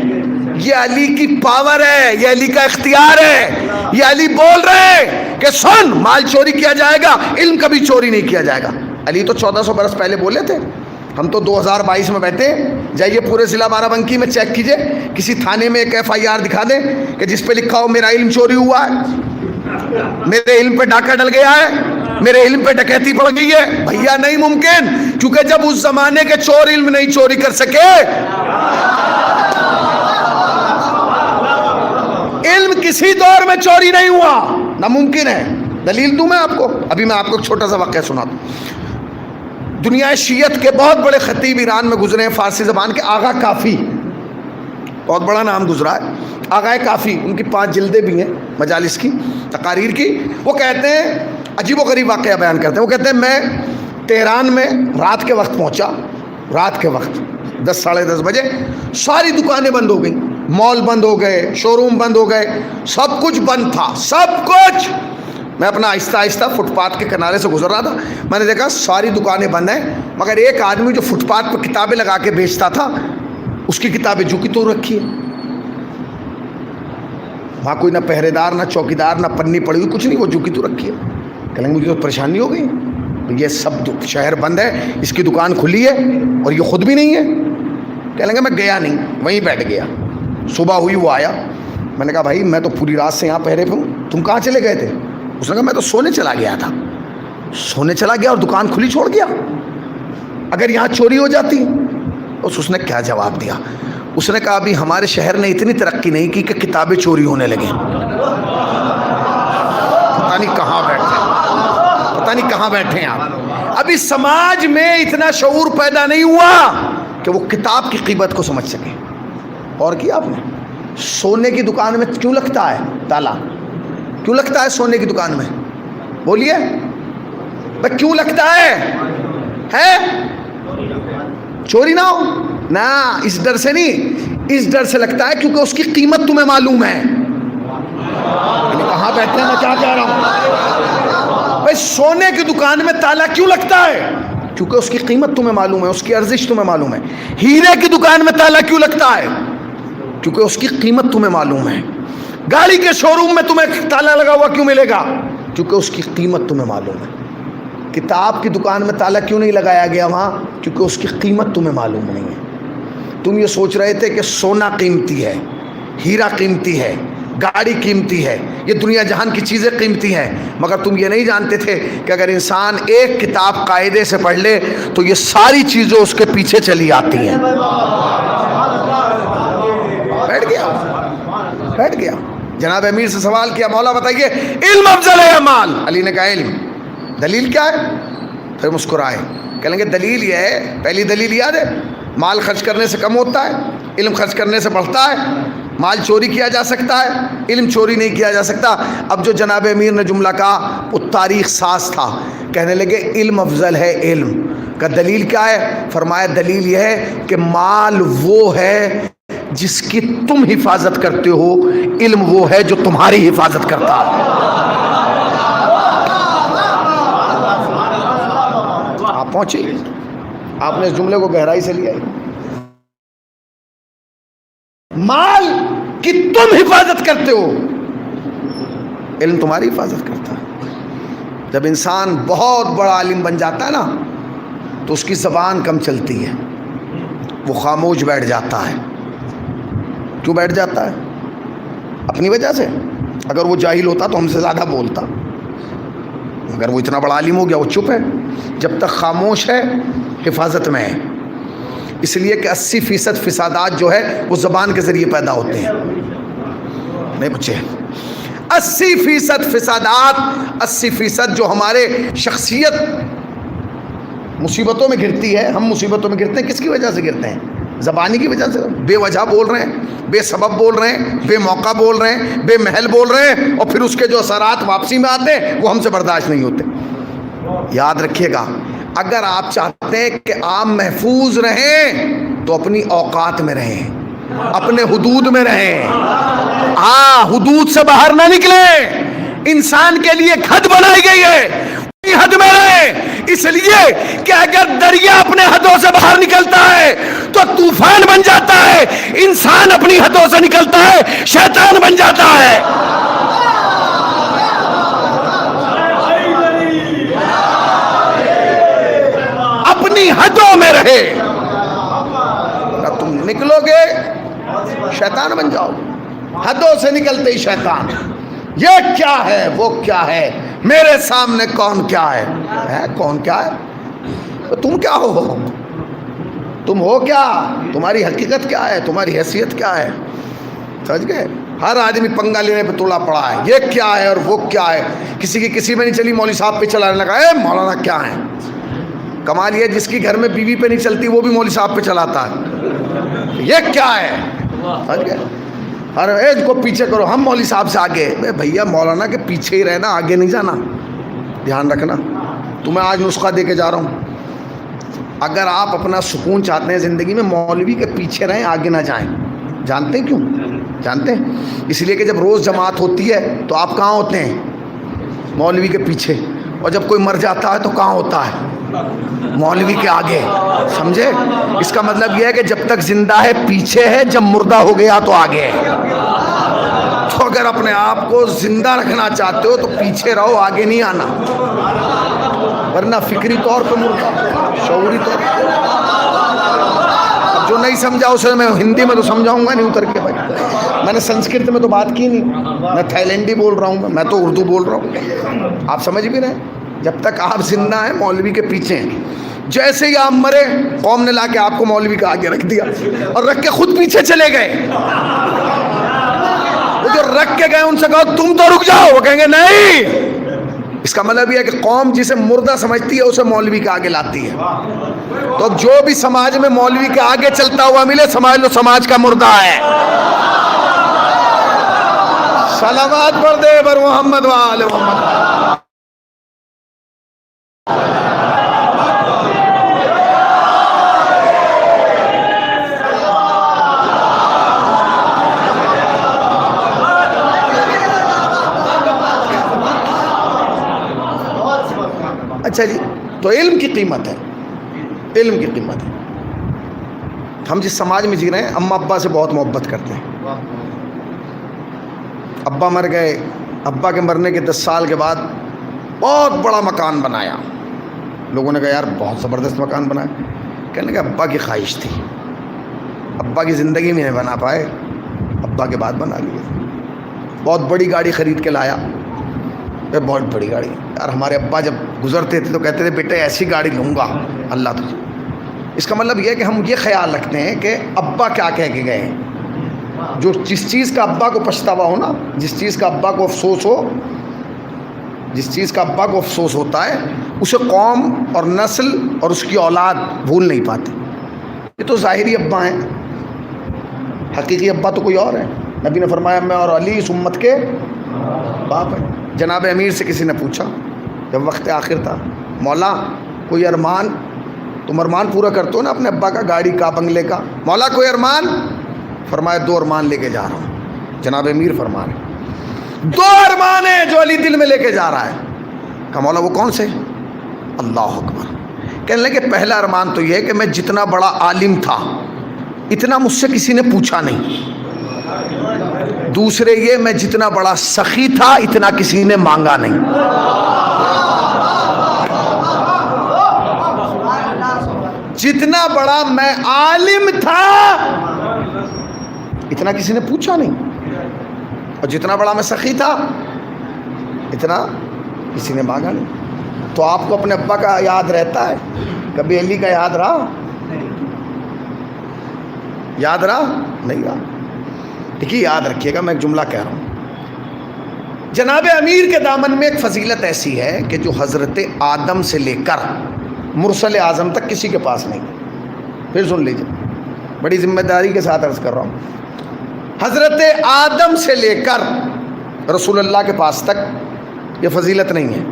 یہ علی کی پاور ہے, یہ علی کا اختیار ہے. یہ علی بول رہے ہیں کہ سن مال چوری کیا جائے گا, علم کبھی چوری نہیں کیا جائے گا. علی تو 1400 برس پہلے بولے تھے, ہم تو 2022 میں بیٹھے. جائیے پورے ضلع بارہ بنکی میں چیک کیجئے, کسی تھانے میں ایک FIR دکھا دیں کہ جس پہ لکھا ہو میرا علم چوری ہوا ہے, میرے علم پہ ڈاکہ ڈل گیا ہے, میرے علم پہ ڈکیتی پڑ گئی ہے. بھیا نہیں ممکن, کیونکہ جب اس زمانے کے چور علم نہیں چوری کر سکے, علم کسی دور میں چوری نہیں ہوا, ناممکن ہے. دلیل دوں میں آپ کو؟ ابھی میں آپ کو ایک چھوٹا سا واقعہ سناتا ہوں. دنیا شیعت کے بہت بڑے خطیب ایران میں گزرے ہیں, فارسی زبان کے, آغا کافی, بہت بڑا نام گزرا ہے, آغا کافی. ان کی 5 جلدیں بھی ہیں مجالس کی, تقاریر کی. وہ کہتے ہیں, عجیب و غریب واقعہ بیان کرتے ہیں. وہ کہتے ہیں میں تہران میں رات کے وقت پہنچا, رات کے وقت 10 ساڑھے 10 بجے, ساری دکانیں بند ہو گئیں, مال بند ہو گئے, شو روم بند ہو گئے, سب کچھ بند تھا, سب کچھ. میں اپنا آہستہ آہستہ فٹ پاتھ کے کنارے سے گزر رہا تھا. میں نے دیکھا ساری دکانیں بند ہیں, مگر ایک آدمی جو فٹ پاتھ پر کتابیں لگا کے بیچتا تھا, اس کی کتابیں جو کی تو رکھی ہے. وہاں کوئی نہ پہرے دار, نہ چوکیدار, نہ پنی پڑی ہوئی, کچھ نہیں, وہ جو کی تو رکھی ہے. کہیں گے مجھے تو پریشانی ہو گئی, یہ سب شہر بند ہے, اس کی دکان کھلی ہے اور یہ خود بھی نہیں ہے. کہیں گے میں گیا نہیں, وہیں بیٹھ گیا. صبح ہوئی, وہ آیا. میں نے کہا بھائی میں تو پوری رات سے یہاں پہرے پہ ہوں, تم کہاں چلے گئے تھے؟ اس نے کہا میں تو سونے چلا گیا تھا. سونے چلا گیا اور دکان کھلی چھوڑ گیا؟ اگر یہاں چوری ہو جاتی. اس نے کیا جواب دیا؟ اس نے کہا ابھی ہمارے شہر نے اتنی ترقی نہیں کی کہ کتابیں چوری ہونے لگیں. پتہ نہیں کہاں بیٹھے, پتہ نہیں کہاں بیٹھے ہیں آپ. ابھی سماج میں اتنا شعور پیدا نہیں ہوا کہ وہ کتاب کی قیمت کو سمجھ سکے. اور کیا آپ نے, سونے کی دکان میں کیوں لگتا ہے تالا؟ کیوں لگتا ہے سونے کی دکان میں؟ بولیے بھائی کیوں لگتا ہے؟ چوری نہ ہو نا, اس ڈر سے نہیں, اس ڈر سے لگتا ہے کیونکہ اس کی قیمت تمہیں معلوم ہے. کہاں بیٹھتے ہیں, میں کیا کہہ رہا ہوں بھائی. سونے کی دکان میں تالا کیوں لگتا ہے؟ کیونکہ اس کی قیمت تمہیں معلوم ہے, اس کی ارزش تمہیں معلوم ہے. ہیرے کی دکان میں تالا کیوں لگتا ہے؟ کیونکہ اس کی قیمت تمہیں معلوم ہے. گاڑی کے شو روم میں تمہیں تالا لگا ہوا کیوں ملے گا؟ کیونکہ اس کی قیمت تمہیں معلوم ہے. کتاب کی دکان میں تالا کیوں نہیں لگایا گیا وہاں؟ کیونکہ اس کی قیمت تمہیں معلوم نہیں ہے. تم یہ سوچ رہے تھے کہ سونا قیمتی ہے, ہیرا قیمتی ہے, گاڑی قیمتی ہے, یہ دنیا جہان کی چیزیں قیمتی ہیں, مگر تم یہ نہیں جانتے تھے کہ اگر انسان ایک کتاب قاعدے سے پڑھ لے تو یہ ساری چیزیں اس کے پیچھے چلی آتی ہیں. بیٹھ گیا. جناب امیر سے سوال کیا, مولا بتائیے علم افضل ہے یا مال؟ علی نے کہا علم. دلیل کیا ہے؟ پھر مسکرائے. کہیں گے دلیل یہ ہے, پہلی دلیل یاد ہے, مال خرچ کرنے سے کم ہوتا ہے, علم خرچ کرنے سے بڑھتا ہے. مال چوری کیا جا سکتا ہے, علم چوری نہیں کیا جا سکتا. اب جو جناب امیر نے جملہ کہا وہ تاریخ ساز تھا. کہنے لگے علم افضل ہے. علم کا دلیل کیا ہے؟ فرمایا دلیل یہ ہے کہ مال وہ ہے جس کی تم حفاظت کرتے ہو, علم وہ ہے جو تمہاری حفاظت کرتا ہے. آپ پہنچے, آپ نے اس جملے کو گہرائی سے لیا. مال کی تم حفاظت کرتے ہو, علم تمہاری حفاظت کرتا ہے. جب انسان بہت بڑا عالم بن جاتا ہے نا تو اس کی زبان کم چلتی ہے, وہ خاموش بیٹھ جاتا ہے. کیوں بیٹھ جاتا ہے؟ اپنی وجہ سے. اگر وہ جاہل ہوتا تو ہم سے زیادہ بولتا, مگر وہ اتنا بڑا عالم ہو گیا, وہ چپ ہے. جب تک خاموش ہے حفاظت میں ہے. اس لیے کہ 80% فسادات جو ہے وہ زبان کے ذریعے پیدا ہوتے ہیں. نہیں بچے، 80% فسادات، 80% جو ہمارے شخصیت مصیبتوں میں گرتی ہے. ہم مصیبتوں میں گرتے ہیں کس کی وجہ سے گرتے ہیں؟ زبانی کی وجہ سے. بے وجہ بول رہے ہیں، بے سبب بول رہے ہیں، بے موقع بول رہے ہیں، بے محل بول رہے ہیں، اور پھر اس کے جو اثرات واپسی میں آتے ہیں وہ ہم سے برداشت نہیں ہوتے. یاد رکھیے گا، اگر آپ چاہتے ہیں کہ آپ محفوظ رہیں تو اپنی اوقات میں رہیں، اپنے حدود میں رہیں. ہاں، حدود سے باہر نہ نکلیں. انسان کے لیے ایک حد بنائی گئی ہے، حد میں رہے. اس لیے کہ اگر دریا اپنے حدوں سے باہر نکلتا ہے تو طوفان بن جاتا ہے. انسان اپنی حدوں سے نکلتا ہے شیطان بن جاتا ہے. اپنی حدوں میں رہے، تم نکلو گے شیطان بن جاؤ. حدوں سے نکلتے ہی شیطان. یہ کیا ہے، وہ کیا ہے، میرے سامنے کون کیا ہے کون کیا ہے؟ تو تم کیا ہو؟ تم ہو کیا؟ تمہاری حقیقت کیا ہے؟ تمہاری حیثیت کیا ہے؟ سمجھ گئے؟ ہر آدمی پنگا لینے پہ توڑا پڑا ہے. یہ کیا ہے اور وہ کیا ہے. کسی کی کسی میں نہیں چلی، مولوی صاحب پہ چلانے لگا. اے مولانا کیا ہے؟ کمال یہ جس کی گھر میں بیوی پہ نہیں چلتی وہ بھی مولوی صاحب پہ چلاتا ہے. یہ کیا ہے؟ سمجھ گئے؟ ہر ایج کو پیچھے کرو، ہم مولوی صاحب سے آگے. بھیا مولانا کے پیچھے ہی رہنا، آگے نہیں جانا. دھیان رکھنا. تمہیں آج نسخہ دے کے جا رہا ہوں. اگر آپ اپنا سکون چاہتے ہیں زندگی میں، مولوی کے پیچھے رہیں، آگے نہ جائیں. جانتے ہیں کیوں؟ جانتے ہیں؟ اس لیے کہ جب روز جماعت ہوتی ہے تو آپ کہاں ہوتے ہیں؟ مولوی کے پیچھے. اور جب کوئی مر جاتا ہے تو کہاں ہوتا ہے؟ مولوی کے آگے. سمجھے؟ اس کا مطلب یہ ہے کہ جب تک زندہ ہے پیچھے ہے، جب مردہ ہو گیا تو آگے ہے. تو اگر اپنے آپ کو زندہ رکھنا چاہتے ہو تو پیچھے رہو، آگے نہیں آنا، ورنہ فکری طور پہ مردہ، شعوری طور پہ. اب جو نہیں سمجھا اسے میں ہندی میں تو سمجھاؤں گا نہیں اتر کے. بھائی میں نے سنسکرت میں تو بات کی نہیں، میں تھائی لینڈی بول رہا ہوں، میں تو اردو بول رہا ہوں. آپ سمجھ بھی رہے. جب تک آپ زندہ ہیں مولوی کے پیچھے ہیں. جیسے ہی آپ مرے، قوم نے لا کے آپ کو مولوی کا آگے رکھ دیا اور رکھ کے خود پیچھے چلے گئے. وہ جو رکھ کے گئے ان سے کہو تم تو رک جاؤ، وہ کہیں گے نہیں. اس کا مطلب یہ ہے کہ قوم جسے مردہ سمجھتی ہے اسے مولوی کے آگے لاتی ہے. تو اب جو بھی سماج میں مولوی کے آگے چلتا ہوا ملے، سمجھ لو سماج کا مردہ ہے. سلامات پر دے بر محمد وآل محمد. اچھا جی، تو علم کی قیمت ہے، علم کی قیمت ہے. ہم جس سماج میں جی رہے ہیں، اماں ابا سے بہت محبت کرتے ہیں. ابا مر گئے، ابا کے مرنے کے 10 سال کے بعد بہت بڑا مکان بنایا. لوگوں نے کہا یار بہت زبردست مکان بنایا. کہنے لگا ابا کی خواہش تھی، ابا کی زندگی میں نہیں بنا پائے، ابا کے بعد بنا لیے. بہت بڑی گاڑی خرید کے لایا. بہت بڑی گاڑی. یار ہمارے ابا جب گزرتے تھے تو کہتے تھے بیٹے ایسی گاڑی لوں گا اللہ تجھے. اس کا مطلب یہ ہے کہ ہم یہ خیال رکھتے ہیں کہ ابا کیا کہہ کے گئے ہیں. جو جس چیز کا ابا کو پچھتاوا ہو نا، جس چیز کا ابا کو افسوس ہو، جس چیز کا ابا کو افسوس ہوتا ہے، اسے قوم اور نسل اور اس کی اولاد بھول نہیں پاتی. یہ تو ظاہری ابا ہیں، حقیقی ابا تو کوئی اور ہے. نبی نے فرمایا میں اور علی اس امت کے باپ ہیں. جناب امیر سے کسی نے پوچھا جب وقت آخر تھا، مولا کوئی ارمان؟ تم ارمان پورا کرتے ہو نا اپنے ابا کا، گاڑی کا، بنگلے کا. مولا کوئی ارمان؟ فرمایا 2 ارمان لے کے جا رہا ہوں. جناب امیر فرما رہے 2 ارمان ہیں جو علی دل میں لے کے جا رہا ہے. کہا مولا وہ کون سے؟ اللہ اکبر. کہنے لگے پہلا ارمان تو یہ ہے کہ میں جتنا بڑا عالم تھا اتنا مجھ سے کسی نے پوچھا نہیں. دوسرے یہ میں جتنا بڑا سخی تھا اتنا کسی نے مانگا نہیں. جتنا بڑا میں عالم تھا اتنا کسی نے پوچھا نہیں، اور جتنا بڑا میں سخی تھا اتنا کسی نے مانگا نہیں. تو آپ کو اپنے ابا کا یاد رہتا ہے؟ کبھی علی کا یاد رہا؟ یاد رہا نہیں رہا؟ دیکھیے یاد رکھیے گا، میں ایک جملہ کہہ رہا ہوں، جناب امیر کے دامن میں ایک فضیلت ایسی ہے کہ جو حضرت آدم سے لے کر مرسل اعظم تک کسی کے پاس نہیں۔ پھر سن لیجیے، بڑی ذمہ داری کے ساتھ عرض کر رہا ہوں، حضرت آدم سے لے کر رسول اللہ کے پاس تک یہ فضیلت نہیں ہے۔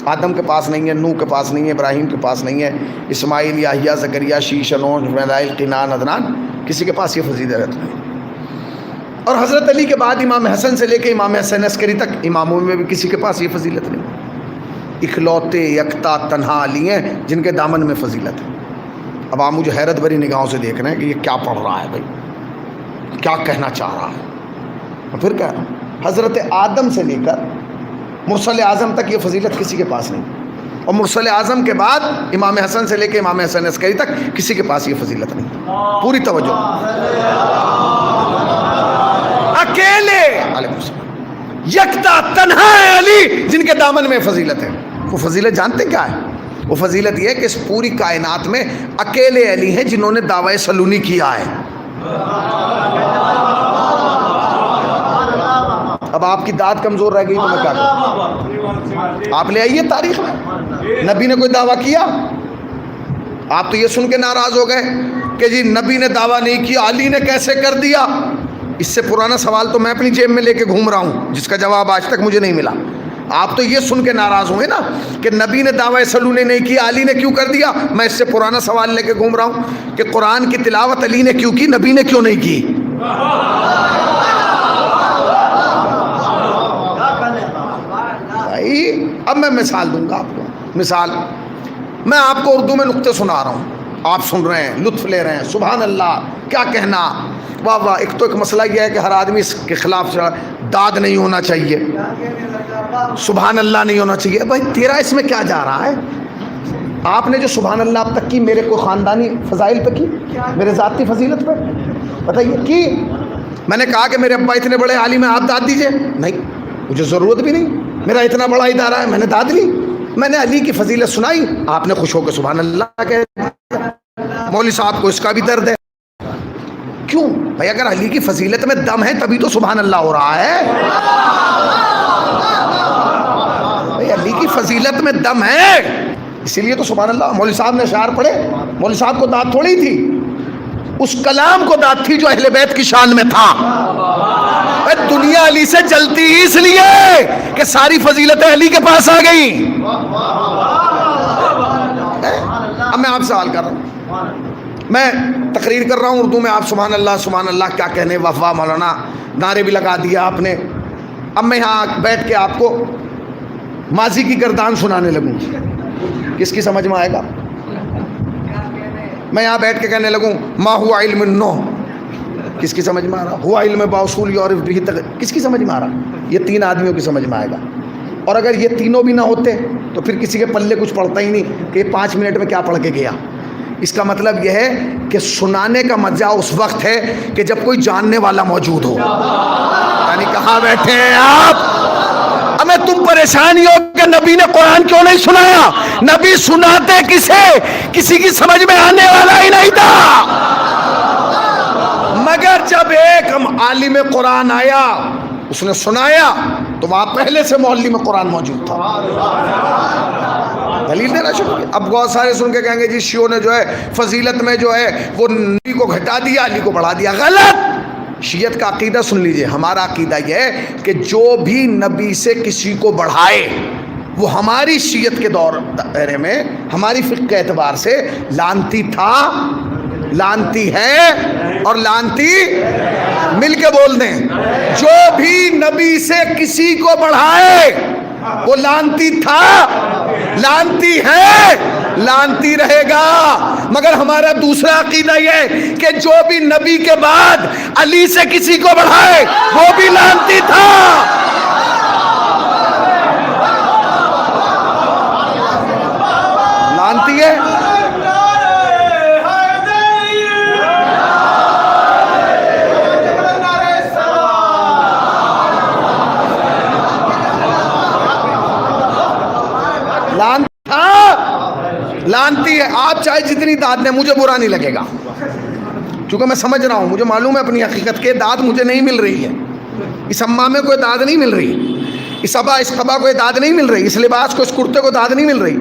آدم کے پاس نہیں ہے، نوح کے پاس نہیں ہے، ابراہیم کے پاس نہیں ہے، اسماعیل، یحییٰ، زکریا، شیش، نوح، میلائیل، قینان، عدنان، کسی کے پاس یہ فضیلت نہیں۔ اور حضرت علی کے بعد امام حسن سے لے کے امام حسین عسکری تک اماموں میں بھی کسی کے پاس یہ فضیلت نہیں۔ اکلوتے یکتا تنہا علی ہیں جن کے دامن میں فضیلت ہے۔ اب آپ مجھے حیرت بھری نگاہوں سے دیکھ رہے ہیں کہ یہ کیا پڑھ رہا ہے بھائی، کیا کہنا چاہ رہا ہے۔ میں پھر کہہ رہا ہوں، حضرت آدم سے لے کر مرسل اعظم تک یہ فضیلت کسی کے پاس نہیں، اور مرسل اعظم کے بعد امام حسن سے لے کے امام حسین عسکری تک کسی کے پاس یہ فضیلت نہیں۔ پوری توجہ، اکیلے علیہ السلام یکتا تنہا علی جن کے دامن میں فضیلت ہے۔ وہ فضیلت جانتے کیا ہے؟ وہ فضیلت یہ ہے کہ اس پوری کائنات میں اکیلے علی ہیں جنہوں نے دعوی سلونی کیا ہے۔ اب آپ کی داد کمزور رہ گئی تو میں کیا کروں؟ آپ لے آئیے تاریخ میں، نبی نے کوئی دعویٰ کیا؟ آپ تو یہ سن کے ناراض ہو گئے کہ جی نبی نے دعویٰ نہیں کیا، علی نے کیسے کر دیا؟ اس سے پرانا سوال تو میں اپنی جیب میں لے کے گھوم رہا ہوں جس کا جواب آج تک مجھے نہیں ملا۔ آپ تو یہ سن کے ناراض ہوئے نا کہ نبی نے دعویٰ سلونی نہیں کیا، علی نے کیوں کر دیا؟ میں اس سے پرانا سوال لے کے گھوم رہا ہوں کہ قرآن کی تلاوت علی نے کیوں کی، نبی نے کیوں نہیں کی؟ بھائی اب میں مثال دوں گا آپ کو۔ مثال میں آپ کو اردو میں نقطے سنا رہا ہوں، آپ سن رہے ہیں، لطف لے رہے ہیں، سبحان اللہ کیا کہنا، واہ واہ۔ ایک مسئلہ یہ ہے کہ ہر آدمی اس کے خلاف داد نہیں ہونا چاہیے، سبحان اللہ نہیں ہونا چاہیے۔ بھائی تیرا اس میں کیا جا رہا ہے؟ آپ نے جو سبحان اللہ اب تک کی میرے کوئی خاندانی فضائل پہ کی، میرے ذاتی فضیلت پہ بتائیے کی؟ میں نے کہا کہ میرے ابا اتنے بڑے عالم ہیں، آپ داد دیجئے؟ نہیں، مجھے ضرورت بھی نہیں، میرا اتنا بڑا ادارہ ہے، میں نے داد لی۔ میں نے علی کی فضیلت سنائی، آپ نے خوش ہو کے سبحان اللہ کہہ دیا۔ مولوی صاحب کو اس کا بھی درد ہے، کیوں بھائی؟ اگر علی کی فضیلت میں دم ہے تبھی تو سبحان اللہ ہو رہا ہے بھائی، علی کی فضیلت میں دم ہے اسی لیے تو سبحان اللہ۔ مولوی صاحب نے اشعار پڑھے، مولوی صاحب کو داد تھوڑی تھی، اس کلام کو داد تھی جو اہل بیت کی شان میں تھا۔ دنیا علی سے جلتی ہی اس لیے کہ ساری فضیلتیں علی کے پاس آ گئی۔ اب میں آپ سے سوال کر رہا ہوں، میں تقریر کر رہا ہوں اردو میں، آپ سبحان اللہ کیا کہنے، واہ واہ مولانا، نعرے بھی لگا دیا آپ نے۔ اب میں یہاں بیٹھ کے آپ کو ماضی کی گردان سنانے لگوں، کس کی سمجھ میں آئے گا؟ میں یہاں بیٹھ کے کہنے لگوں ما ہوا علم النوح، کس کی سمجھ میں آ رہا؟ ہوا علم باصول یعرف بھی، کس کی سمجھ میں آ رہا؟ یہ تین آدمیوں کی سمجھ میں آئے گا۔ اور اگر یہ تینوں بھی نہ ہوتے تو پھر کسی کے پلے کچھ پڑتا ہی نہیں کہ 5 منٹ میں کیا پڑھ کے گیا۔ اس کا مطلب یہ ہے کہ سنانے کا مزہ اس وقت ہے کہ جب کوئی جاننے والا موجود ہو۔ یعنی کہاں بیٹھے ہیں آپ؟ ہمیں تم پریشانی ہو کہ نبی نے قرآن کیوں نہیں سنایا؟ نبی سناتے کسے؟ کسی کی سمجھ میں آنے والا ہی نہیں تھا، مگر جب ایک عالم قرآن آیا اس نے سنایا تو وہاں پہلے سے معلم قرآن موجود تھا۔ دلیل دینا شروع کیا۔ اب بہت سارے سن کے کہیں گے جی شیعوں نے جو ہے فضیلت میں جو ہے وہ نبی کو گھٹا دیا، علی کو بڑھا دیا۔ غلط۔ شیعت کا عقیدہ سن لیجئے، ہمارا عقیدہ یہ ہے کہ جو بھی نبی سے کسی کو بڑھائے وہ ہماری شیعت کے دائرے میں، ہماری فقہ کے اعتبار سے لعنتی تھا، لعنتی ہے اور لعنتی مل کے بول دیں، جو بھی نبی سے کسی کو بڑھائے وہ لعنتی تھا، لعنتی ہے، لعنتی رہے گا۔ مگر ہمارا دوسرا عقیدہ یہ کہ جو بھی نبی کے بعد علی سے کسی کو بڑھائے وہ بھی لعنتی تھا۔ لعنتی ہے۔ لعنتی ہے۔ آپ چاہے جتنی داد دیں مجھے برا نہیں لگے گا، چونکہ میں سمجھ رہا ہوں، مجھے معلوم ہے اپنی حقیقت کے داد مجھے نہیں مل رہی ہے، اس امام میں کوئی داد نہیں مل رہی، اس قبا کو داد نہیں مل رہی، اس لباس کو، اس کرتے کو داد نہیں مل رہی،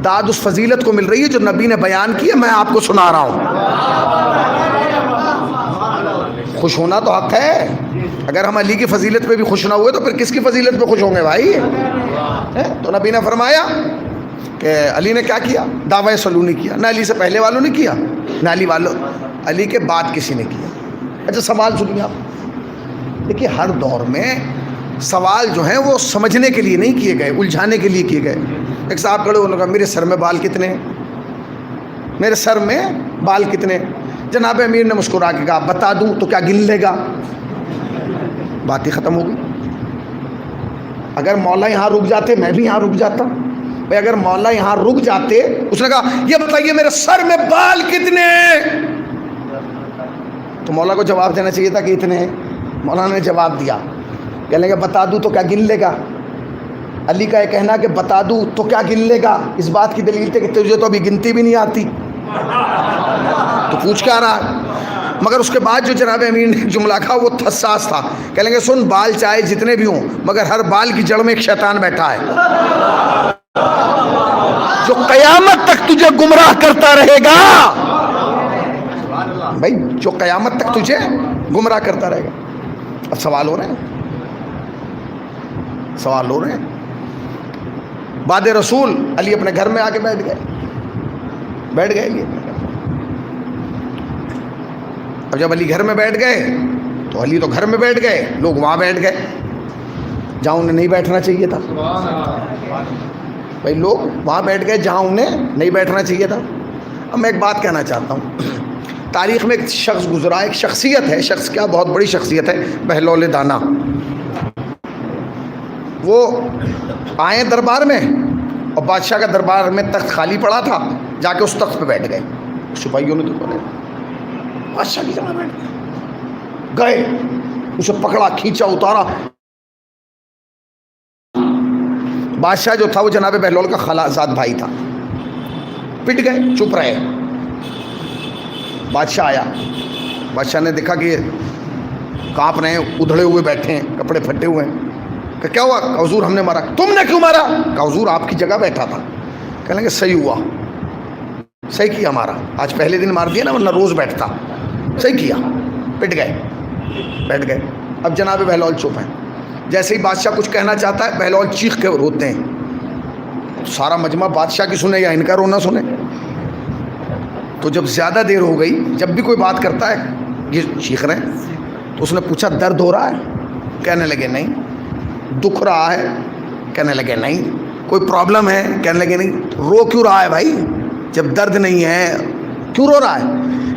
داد اس فضیلت کو مل رہی ہے جو نبی نے بیان کی ہے، میں آپ کو سنا رہا ہوں۔ خوش ہونا تو حق ہے، اگر ہم علی کی فضیلت پہ بھی خوش نہ ہوئے تو پھر کس کی فضیلت پہ خوش ہوں گے بھائی؟ تو نبی نے فرمایا کہ علی نے کیا کیا؟ دعوی سلونی کیا، نہ علی سے پہلے والوں نے کیا نہ علی کے بعد کسی نے کیا۔ اچھا سوال سنیے آپ، دیکھیے ہر دور میں سوال جو ہیں وہ سمجھنے کے لیے نہیں کیے گئے، الجھانے کے لیے کیے گئے۔ ایک صاحب کھڑے انہوں نے کہا میرے سر میں بال کتنے ہیں؟ میرے سر میں بال کتنے؟ جناب امیر نے مسکرا کے کہا بتا دوں تو کیا گن لے گا؟ بات ہی ختم ہو گئی۔ اگر مولا یہاں رک جاتے میں بھی یہاں رک جاتا بھائی، اگر مولا یہاں رک جاتے، اس نے کہا یہ بتائیے میرے سر میں بال کتنے ہیں؟ تو مولا کو جواب دینا چاہیے تھا کہ اتنے ہیں۔ مولانا نے جواب دیا، کہنے لگے بتا دوں تو کیا گن لے گا؟ علی کا یہ کہنا کہ بتا دوں تو کیا گن لے گا، اس بات کی دلیل تھی کہ تجھے تو ابھی گنتی بھی نہیں آتی، تو پوچھ کیا رہا ہے؟ مگر اس کے بعد جو جناب امیر نے جملہ کہا وہ حساس تھا، کہنے لگے سن، بال چاہے جتنے بھی ہوں مگر ہر بال کی جڑ میں ایک شیطان بیٹھا ہے جو قیامت تک تجھے گمراہ کرتا رہے گا۔ بھائی جو قیامت تک تجھے گمراہ کرتا رہے گا۔ اب سوال ہو رہے ہیں، سوال ہو رہے ہیں۔ بعد رسول علی اپنے گھر میں آ کے بیٹھ گئے علی۔ اب جب علی گھر میں بیٹھ گئے تو علی تو گھر میں بیٹھ گئے، لوگ وہاں بیٹھ گئے جہاں انہیں نہیں بیٹھنا چاہیے تھا۔ بھائی لوگ وہاں بیٹھ گئے جہاں انہیں نہیں بیٹھنا چاہیے تھا۔ اب میں ایک بات کہنا چاہتا ہوں، تاریخ میں ایک شخص گزرا، ایک شخصیت ہے، شخص کیا بہت بڑی شخصیت ہے، بہلول دانا۔ وہ آئے دربار میں اور بادشاہ کا دربار میں تخت خالی پڑا تھا، جا کے اس تخت پہ بیٹھ گئے۔ سپاہیوں نے تو بولے بادشاہ کی جگہ بیٹھ گئے، اسے پکڑا، کھینچا، اتارا۔ بادشاہ جو تھا وہ جناب بہلول کا خالازاد بھائی تھا، پٹ گئے، چپ رہے۔ بادشاہ آیا، بادشاہ نے دیکھا کہ کانپ رہے ہیں، ادھڑے ہوئے بیٹھے ہیں، کپڑے پھٹے ہوئے ہیں۔ کہ کیا ہوا؟ کہ حضور ہم نے مارا۔ تم نے کیوں مارا؟ کہ حضور آپ کی جگہ بیٹھا تھا۔ کہنے لگے صحیح ہوا، صحیح کیا مارا، آج پہلے دن مار دیا نا، ورنہ روز بیٹھتا۔ صحیح کیا، پٹ گئے، بیٹھ گئے۔ اب جناب بہلول چپ ہیں۔ جیسے ہی بادشاہ کچھ کہنا چاہتا ہے بہلول چیخ کے روتے ہیں۔ سارا مجمع بادشاہ کی سنے یا ان کا رونا سنے؟ تو جب زیادہ دیر ہو گئی، جب بھی کوئی بات کرتا ہے یہ چیخ رہے ہیں۔ تو اس نے پوچھا درد ہو رہا ہے؟ کہنے لگے نہیں۔ دکھ رہا ہے؟ کہنے لگے نہیں۔ کوئی پرابلم ہے؟ کہنے لگے نہیں۔ رو کیوں رہا ہے بھائی؟ جب درد نہیں ہے کیوں رو رہا ہے؟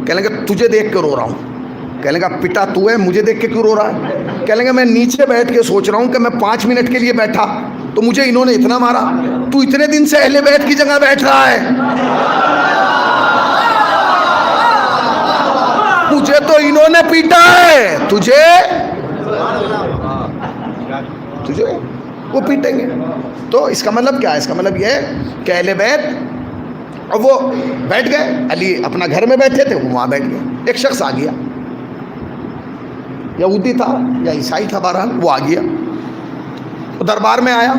کہنے لگے تجھے دیکھ کے رو رہا ہوں۔ کہنے لگا پٹا تو ہے، مجھے دیکھ کے کیوں رو رہا ہے؟ کہنے لگا میں نیچے بیٹھ کے سوچ رہا ہوں کہ میں 5 منٹ کے لیے بیٹھا تو مجھے انہوں نے اتنا مارا، تو اتنے دن سے اہل بیت کی جگہ بیٹھ رہا ہے، مجھے تو انہوں نے پیٹا ہے، تجھے وہ پیٹیں گے۔ تو اس کا مطلب کیا ہے؟ اس کا مطلب یہ ہے کہ اہل بیت، اور وہ بیٹھ گئے، علی اپنا گھر میں بیٹھے تھے، وہ وہاں بیٹھ گئے۔ ایک شخص آ گیا، یہودی تھا یا عیسائی تھا، بہرحال وہ آ گیا، وہ دربار میں آیا۔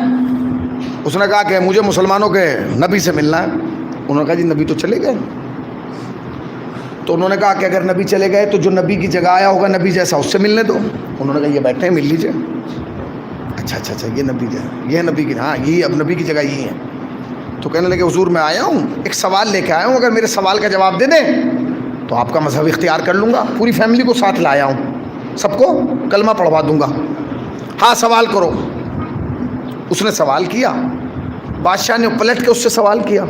اس نے کہا کہ مجھے مسلمانوں کے نبی سے ملنا ہے۔ انہوں نے کہا جی نبی تو چلے گئے۔ تو انہوں نے کہا کہ اگر نبی چلے گئے تو جو نبی کی جگہ آیا ہوگا نبی جیسا، اس سے ملنے دو۔ انہوں نے کہا یہ بیٹھے ہیں، مل لیجیے۔ اچھا یہ نبی جگہ، یہ نبی کی، ہاں یہ اب نبی کی جگہ یہی ہے۔ تو کہنے لگے حضور میں آیا ہوں، ایک سوال لے کے آیا ہوں، اگر میرے سوال کا جواب دے دیں تو آپ کا مذہب اختیار کر لوں گا، پوری فیملی کو ساتھ لایا ہوں، سب کو کلمہ پڑھوا دوں گا۔ ہاں سوال کرو۔ اس نے سوال کیا، بادشاہ نے پلٹ کے اس سے سوال کیا،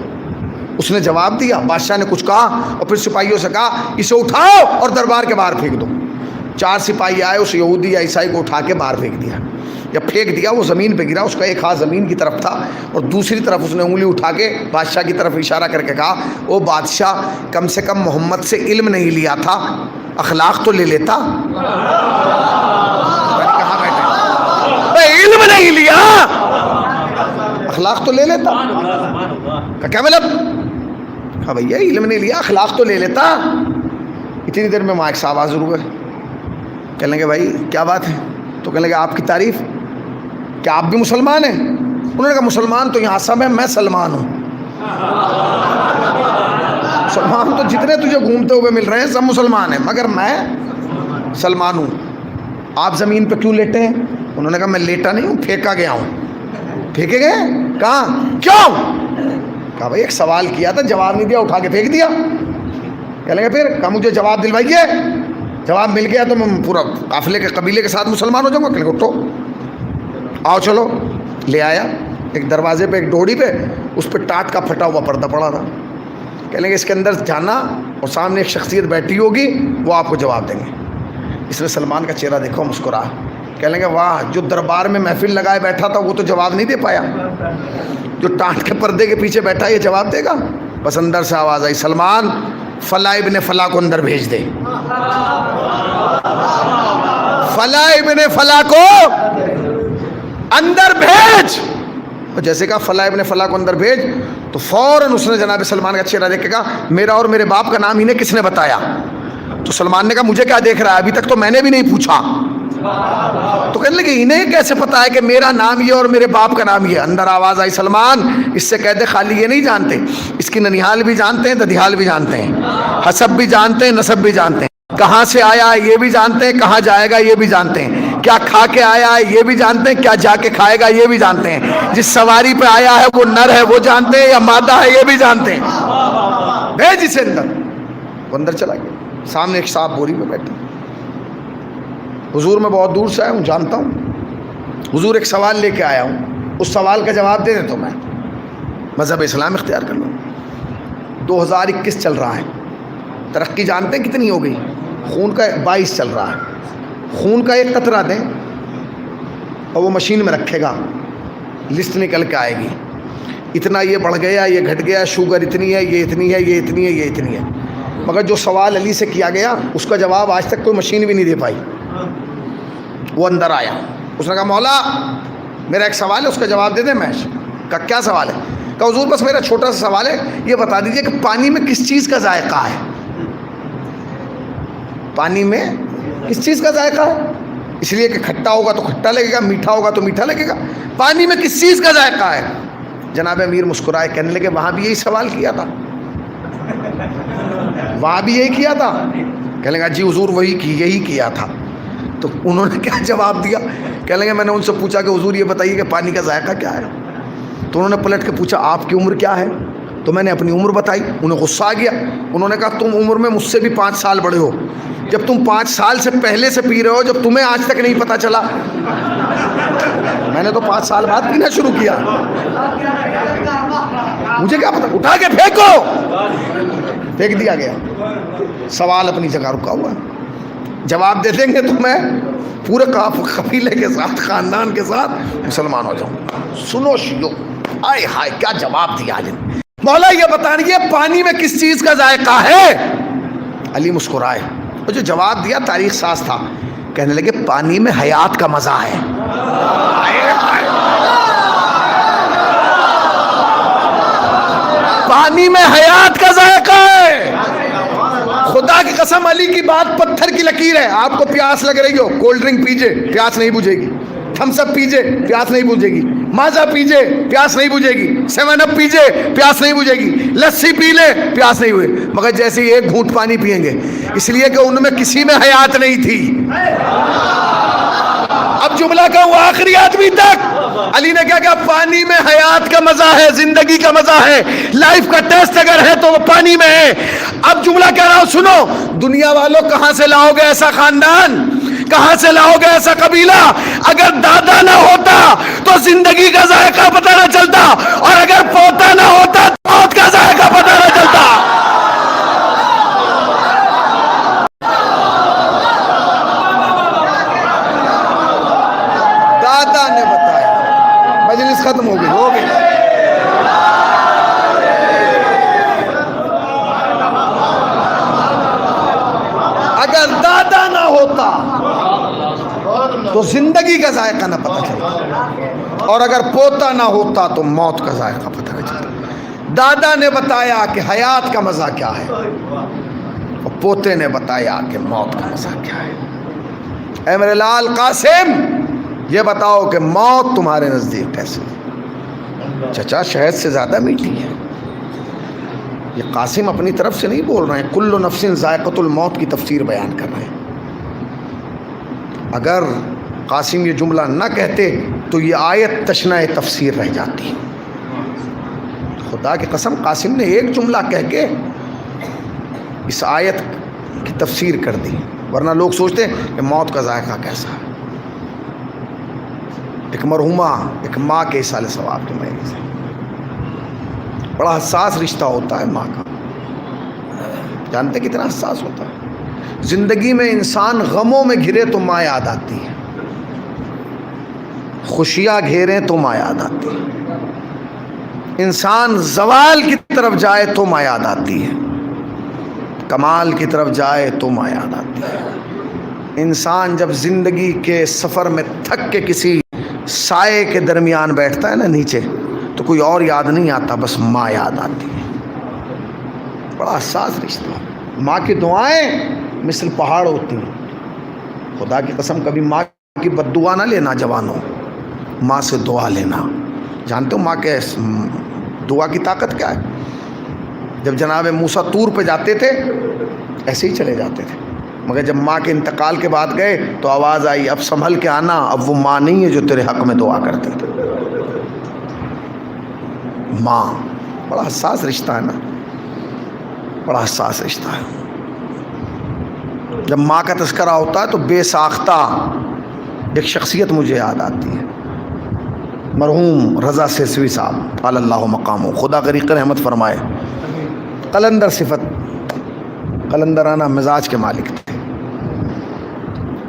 اس نے جواب دیا، بادشاہ نے کچھ کہا اور پھر سپاہیوں سے کہا اسے اٹھاؤ اور دربار کے باہر پھینک دو۔ 4 سپاہی آئے، اس یہودی یا عیسائی کو اٹھا کے باہر پھینک دیا۔ جب پھینک دیا وہ زمین پہ گرا، اس کا ایک ہاتھ زمین کی طرف تھا اور دوسری طرف اس نے انگلی اٹھا کے بادشاہ کی طرف اشارہ کر کے کہا او بادشاہ، کم سے کم محمد سے علم نہیں لیا تھا، اخلاق تو لے لیتا۔ کہاں بیٹھے؟ علم نہیں لیا، اخلاق تو لے لیتا۔ کیا مطلب؟ ہاں بھیا علم نہیں لیا، اخلاق تو لے لیتا۔ اتنی دیر میں مائک صاحب حاضر ہوئے. کہنے لگے بھائی کیا بات ہے؟ تو کہنے لگے آپ کی تعریف، کیا آپ بھی مسلمان ہیں؟ انہوں نے کہا مسلمان تو یہاں سب ہیں، میں سلمان ہوں. مسلمان تو جتنے تجھے گھومتے ہوئے مل رہے ہیں سب مسلمان ہیں، مگر میں سلمان ہوں. آپ زمین پہ کیوں لیٹے ہیں؟ انہوں نے کہا میں لیٹا نہیں ہوں، پھینکا گیا ہوں. پھینکے گئے؟ کہاں؟ کیوں؟ کہا بھائی ایک سوال کیا تھا، جواب نہیں دیا، اٹھا کے پھینک دیا. کہہ لیں گے پھر؟ کہا مجھے جواب دلوائیے، جواب مل گیا تو میں پورا قافلے کے قبیلے کے ساتھ مسلمان ہو جاؤں گا. کہہ لیں گے اٹھو، آؤ چلو. لے آیا ایک دروازے پہ، ایک ڈوڑی پہ، اس پہ ٹاٹ کا پھٹا ہوا پردہ پڑا تھا. کہہ لیں گے اس کے اندر جانا اور سامنے ایک شخصیت بیٹھی ہوگی، وہ آپ کو جواب دیں گے. اس نے سلمان کا چہرہ دیکھو، مسکرا. کہہ لیں گے واہ، جو دربار میں محفل لگائے بیٹھا تھا وہ تو جواب نہیں دے پایا، جو ٹاٹ کے پردے کے پیچھے بیٹھا یہ جواب دے گا. بس اندر سے آواز آئی، سلمان فلاں ابن فلاں کو اندر بھیج دے. فلاں ابن فلاں کو اندر بھیج. اور جیسے کہا فلاں ابن فلاں کو اندر بھیج، تو فوراً اس نے جناب سلمان کا چہرہ دیکھ کے کہا میرا اور میرے باپ کا نام انہیں کس نے بتایا؟ تو سلمان نے کہا مجھے کیا دیکھ رہا ہے، ابھی تک تو میں نے بھی نہیں پوچھا. تو کہنے لگے انہیں کیسے پتا ہے کہ میرا نام یہ اور میرے باپ کا نام یہ؟ اندر آواز آئی، سلمان اس سے کہہ دے خالی یہ نہیں جانتے، اس کی ننیال بھی جانتے ہیں، ددیال بھی جانتے ہیں، حسب بھی جانتے ہیں، نسب بھی جانتے ہیں، کہاں سے آیا ہے یہ بھی جانتے ہیں، کہاں جائے گا یہ بھی جانتے ہیں، کیا کھا کے آیا ہے یہ بھی جانتے ہیں، کیا جا کے کھائے گا یہ بھی جانتے ہیں، جس سواری پہ آیا ہے وہ نر ہے وہ جانتے ہیں یا مادہ ہے یہ بھی جانتے ہیں. بھیج اسے اندر. وہ اندر چلا گیا. سامنے ایک صاحب بوری میں بیٹھے. حضور میں بہت دور سے آیا ہوں، جانتا ہوں. حضور ایک سوال لے کے آیا ہوں، اس سوال کا جواب دے دیں تو میں مذہب اسلام اختیار کر لوں. 2021 چل رہا ہے، ترقی جانتے ہیں کتنی ہو گئی؟ خون کا 22 چل رہا ہے. خون کا ایک قطرہ دیں اور وہ مشین میں رکھے گا، لسٹ نکل کے آئے گی، اتنا یہ بڑھ گیا، یہ گھٹ گیا، شوگر اتنی ہے، یہ اتنی ہے، یہ اتنی ہے، یہ اتنی ہے. مگر جو سوال علی سے کیا گیا اس کا جواب آج تک کوئی مشین بھی نہیں دے پائی. وہ اندر آیا، اس نے کہا مولا میرا ایک سوال ہے، اس کا جواب دے دیں. میں کہا کیا سوال ہے؟ کہا حضور بس میرا چھوٹا سا سوال ہے، یہ بتا دیجئے کہ پانی میں کس چیز کا ذائقہ ہے؟ پانی میں کس چیز کا ذائقہ ہے؟ اس لیے کہ کھٹا ہوگا تو کھٹا لگے گا، میٹھا ہوگا تو میٹھا لگے گا. پانی میں کس چیز کا ذائقہ ہے؟ جناب امیر مسکرائے، کہنے لگے وہاں بھی یہی سوال کیا تھا، وہاں بھی یہی کیا تھا. کہنے لگا جی حضور وہی یہی کیا تھا. تو انہوں نے کیا جواب دیا؟ کہنے لگے میں نے ان سے پوچھا کہ حضور یہ بتائیے کہ پانی کا ذائقہ کیا ہے؟ تو انہوں نے پلٹ کے پوچھا آپ کی عمر کیا ہے؟ تو میں نے اپنی عمر بتائی. انہیں غصہ آ گیا. انہوں نے کہا تم عمر میں مجھ سے بھی 5 سال بڑے ہو، جب تم 5 سال سے پہلے سے پی رہے ہو، جب تمہیں آج تک نہیں پتا چلا. میں نے تو 5 سال بعد پینا شروع کیا، مجھے کیا پتا. اٹھا کے پھینکو. پھینک دیا گیا. سوال اپنی جگہ رکا ہوا ہے. جواب دے دیں گے تو میں پورے قبیلے کے ساتھ، خاندان کے ساتھ مسلمان ہو جاؤں. سنو شیو، آئے ہائے کیا جواب دیا آج. مولا یہ بتائیے پانی میں کس چیز کا ذائقہ ہے؟ علی مسکرائے، اور جو جواب دیا تاریخ ساز تھا. کہنے لگے پانی میں حیات کا مزہ ہے. پانی میں حیات کا ذائقہ ہے. خدا کی قسم علی کی بات پتھر کی لکیر ہے. آپ کو پیاس لگ رہی ہو، کولڈ ڈرنک پیجے، پیاس نہیں بجھے گی. تھمس اپ پیجے، پیاس نہیں بجھے گی. مازا پیجے، پیاس نہیں بجھے گی. 7 اپ پیجے، پیاس نہیں بجھے گی. لسی پی لے، پیاس نہیں ہوئے. مگر جیسے ایک گھونٹ پانی پیئیں گے، اس لیے کہ ان میں کسی میں حیات نہیں تھی. اب جملہ کہوں آخری آدمی تک. علی نے کیا کہا؟ پانی میں حیات کا مزہ ہے، زندگی کا مزہ ہے، لائف کا ٹیسٹ اگر ہے تو وہ پانی میں ہے. اب جملہ کہہ رہا ہوں سنو. دنیا والوں کہاں سے لاؤ گے ایسا خاندان؟ کہاں سے لاؤ گے ایسا قبیلہ؟ اگر دادا نہ ہوتا تو زندگی کا ذائقہ پتہ نہ چلتا، اور اگر پوتا نہ ہوتا تو موت کا ذائقہ پتہ نہ چلتا. دادا نے بتایا. مجلس ختم ہو گئی. اگر دادا نہ ہوتا تو زندگی کا ذائقہ نہ پتہ چلتا، اور اگر پوتا نہ ہوتا تو موت کا ذائقہ پتہ نہ چلتا. دادا نے بتایا کہ حیات کا مزہ کیا ہے، اور پوتے نے بتایا کہ موت کا مزہ کیا ہے۔ اے میرے لال قاسم، یہ بتاؤ کہ موت تمہارے نزدیک کیسی ہے؟ چچا شہد سے زیادہ میٹھی ہے۔ یہ قاسم اپنی طرف سے نہیں بول رہے ہیں، کل نفس ذائقۃ الموت کی تفسیر بیان کر رہے ہیں۔ اگر قاسم یہ جملہ نہ کہتے تو یہ آیت تشنہ تفسیر رہ جاتی۔ خدا کی قسم قاسم نے ایک جملہ کہہ کے اس آیت کی تفسیر کر دی، ورنہ لوگ سوچتے ہیں کہ موت کا ذائقہ کیسا ہے۔ ایک مرحومہ ایک ماں کے ایصال ثواب کے معنی سے بڑا حساس رشتہ ہوتا ہے ماں کا، جانتے کتنا حساس ہوتا ہے؟ زندگی میں انسان غموں میں گھرے تو ماں یاد آتی ہے، خوشیاں گھیریں تو ماں یاد آتی ہے، انسان زوال کی طرف جائے تو ماں یاد آتی ہے، کمال کی طرف جائے تو ماں یاد آتی ہے۔ انسان جب زندگی کے سفر میں تھک کے کسی سائے کے درمیان بیٹھتا ہے نا نیچے، تو کوئی اور یاد نہیں آتا، بس ماں یاد آتی ہے۔ بڑا حساس رشتہ۔ ماں کی دعائیں مثل پہاڑ ہوتی ہیں۔ خدا کی قسم کبھی ماں کی بد دعا نہ لینا جوانوں، ماں سے دعا لینا۔ جانتے ہو ماں کے دعا کی طاقت کیا ہے؟ جب جناب موسیٰ طور پہ جاتے تھے ایسے ہی چلے جاتے تھے، مگر جب ماں کے انتقال کے بعد گئے تو آواز آئی اب سنبھل کے آنا، اب وہ ماں نہیں ہے جو تیرے حق میں دعا کرتی تھی۔ ماں بڑا حساس رشتہ ہے نا، بڑا حساس رشتہ ہے۔ جب ماں کا تذکرہ ہوتا ہے تو بے ساختہ ایک شخصیت مجھے یاد آتی ہے، مرحوم رضا سیسوی صاحب طال اللہ مقامہ، خدا غریق رحمت فرمائے۔ قلندر صفت، قلندرانہ مزاج کے مالک تھے۔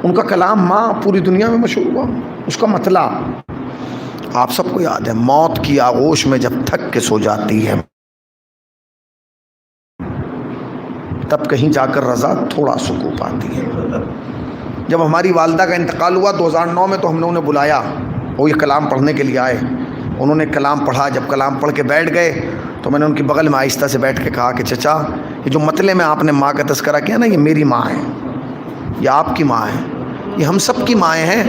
ان کا کلام ماں پوری دنیا میں مشہور ہوا۔ اس کا مطلب آپ سب کو یاد ہے، موت کی آغوش میں جب تھک کے سو جاتی ہے تب کہیں جا کر رضا تھوڑا سکون پاتی ہے۔ جب ہماری والدہ کا انتقال ہوا 2009 میں تو ہم نے انہیں بلایا، وہ یہ کلام پڑھنے کے لیے آئے۔ انہوں نے کلام پڑھا، جب کلام پڑھ کے بیٹھ گئے تو میں نے ان کی بغل میں آہستہ سے بیٹھ کے کہا کہ چچا یہ جو مطلع میں آپ نے ماں کا تذکرہ کیا نا، یہ میری ماں ہے، یہ آپ کی ماں ہے، یہ ہم سب کی مائیں ہیں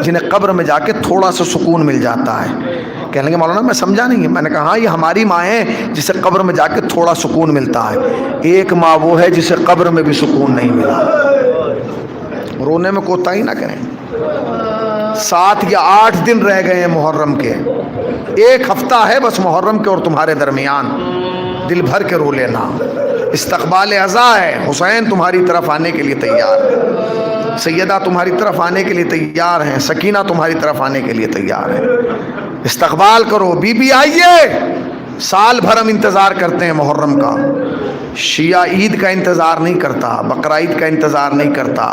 جنہیں قبر میں جا کے تھوڑا سا سکون مل جاتا ہے۔ کہنے لگے مولانا میں سمجھا نہیں۔ میں نے کہا ہاں یہ ہماری ماں ہیں جسے قبر میں جا کے تھوڑا سکون ملتا ہے، ایک ماں وہ ہے جسے قبر میں بھی سکون نہیں ملا۔ رونے میں کوتاہی نہ کریں۔ 7 یا 8 دن رہ گئے ہیں محرم کے، 1 ہفتہ ہے بس محرم کے اور تمہارے درمیان، دل بھر کے رو لینا۔ استقبال عزا ہے، حسین تمہاری طرف آنے کے لیے تیار ہے، سیدہ تمہاری طرف آنے کے لیے تیار ہیں، سکینہ تمہاری طرف آنے کے لیے تیار ہے، استقبال کرو۔ بی بی آئیے، سال بھر ہم انتظار کرتے ہیں محرم کا۔ شیعہ عید کا انتظار نہیں کرتا، بقرعید کا انتظار نہیں کرتا،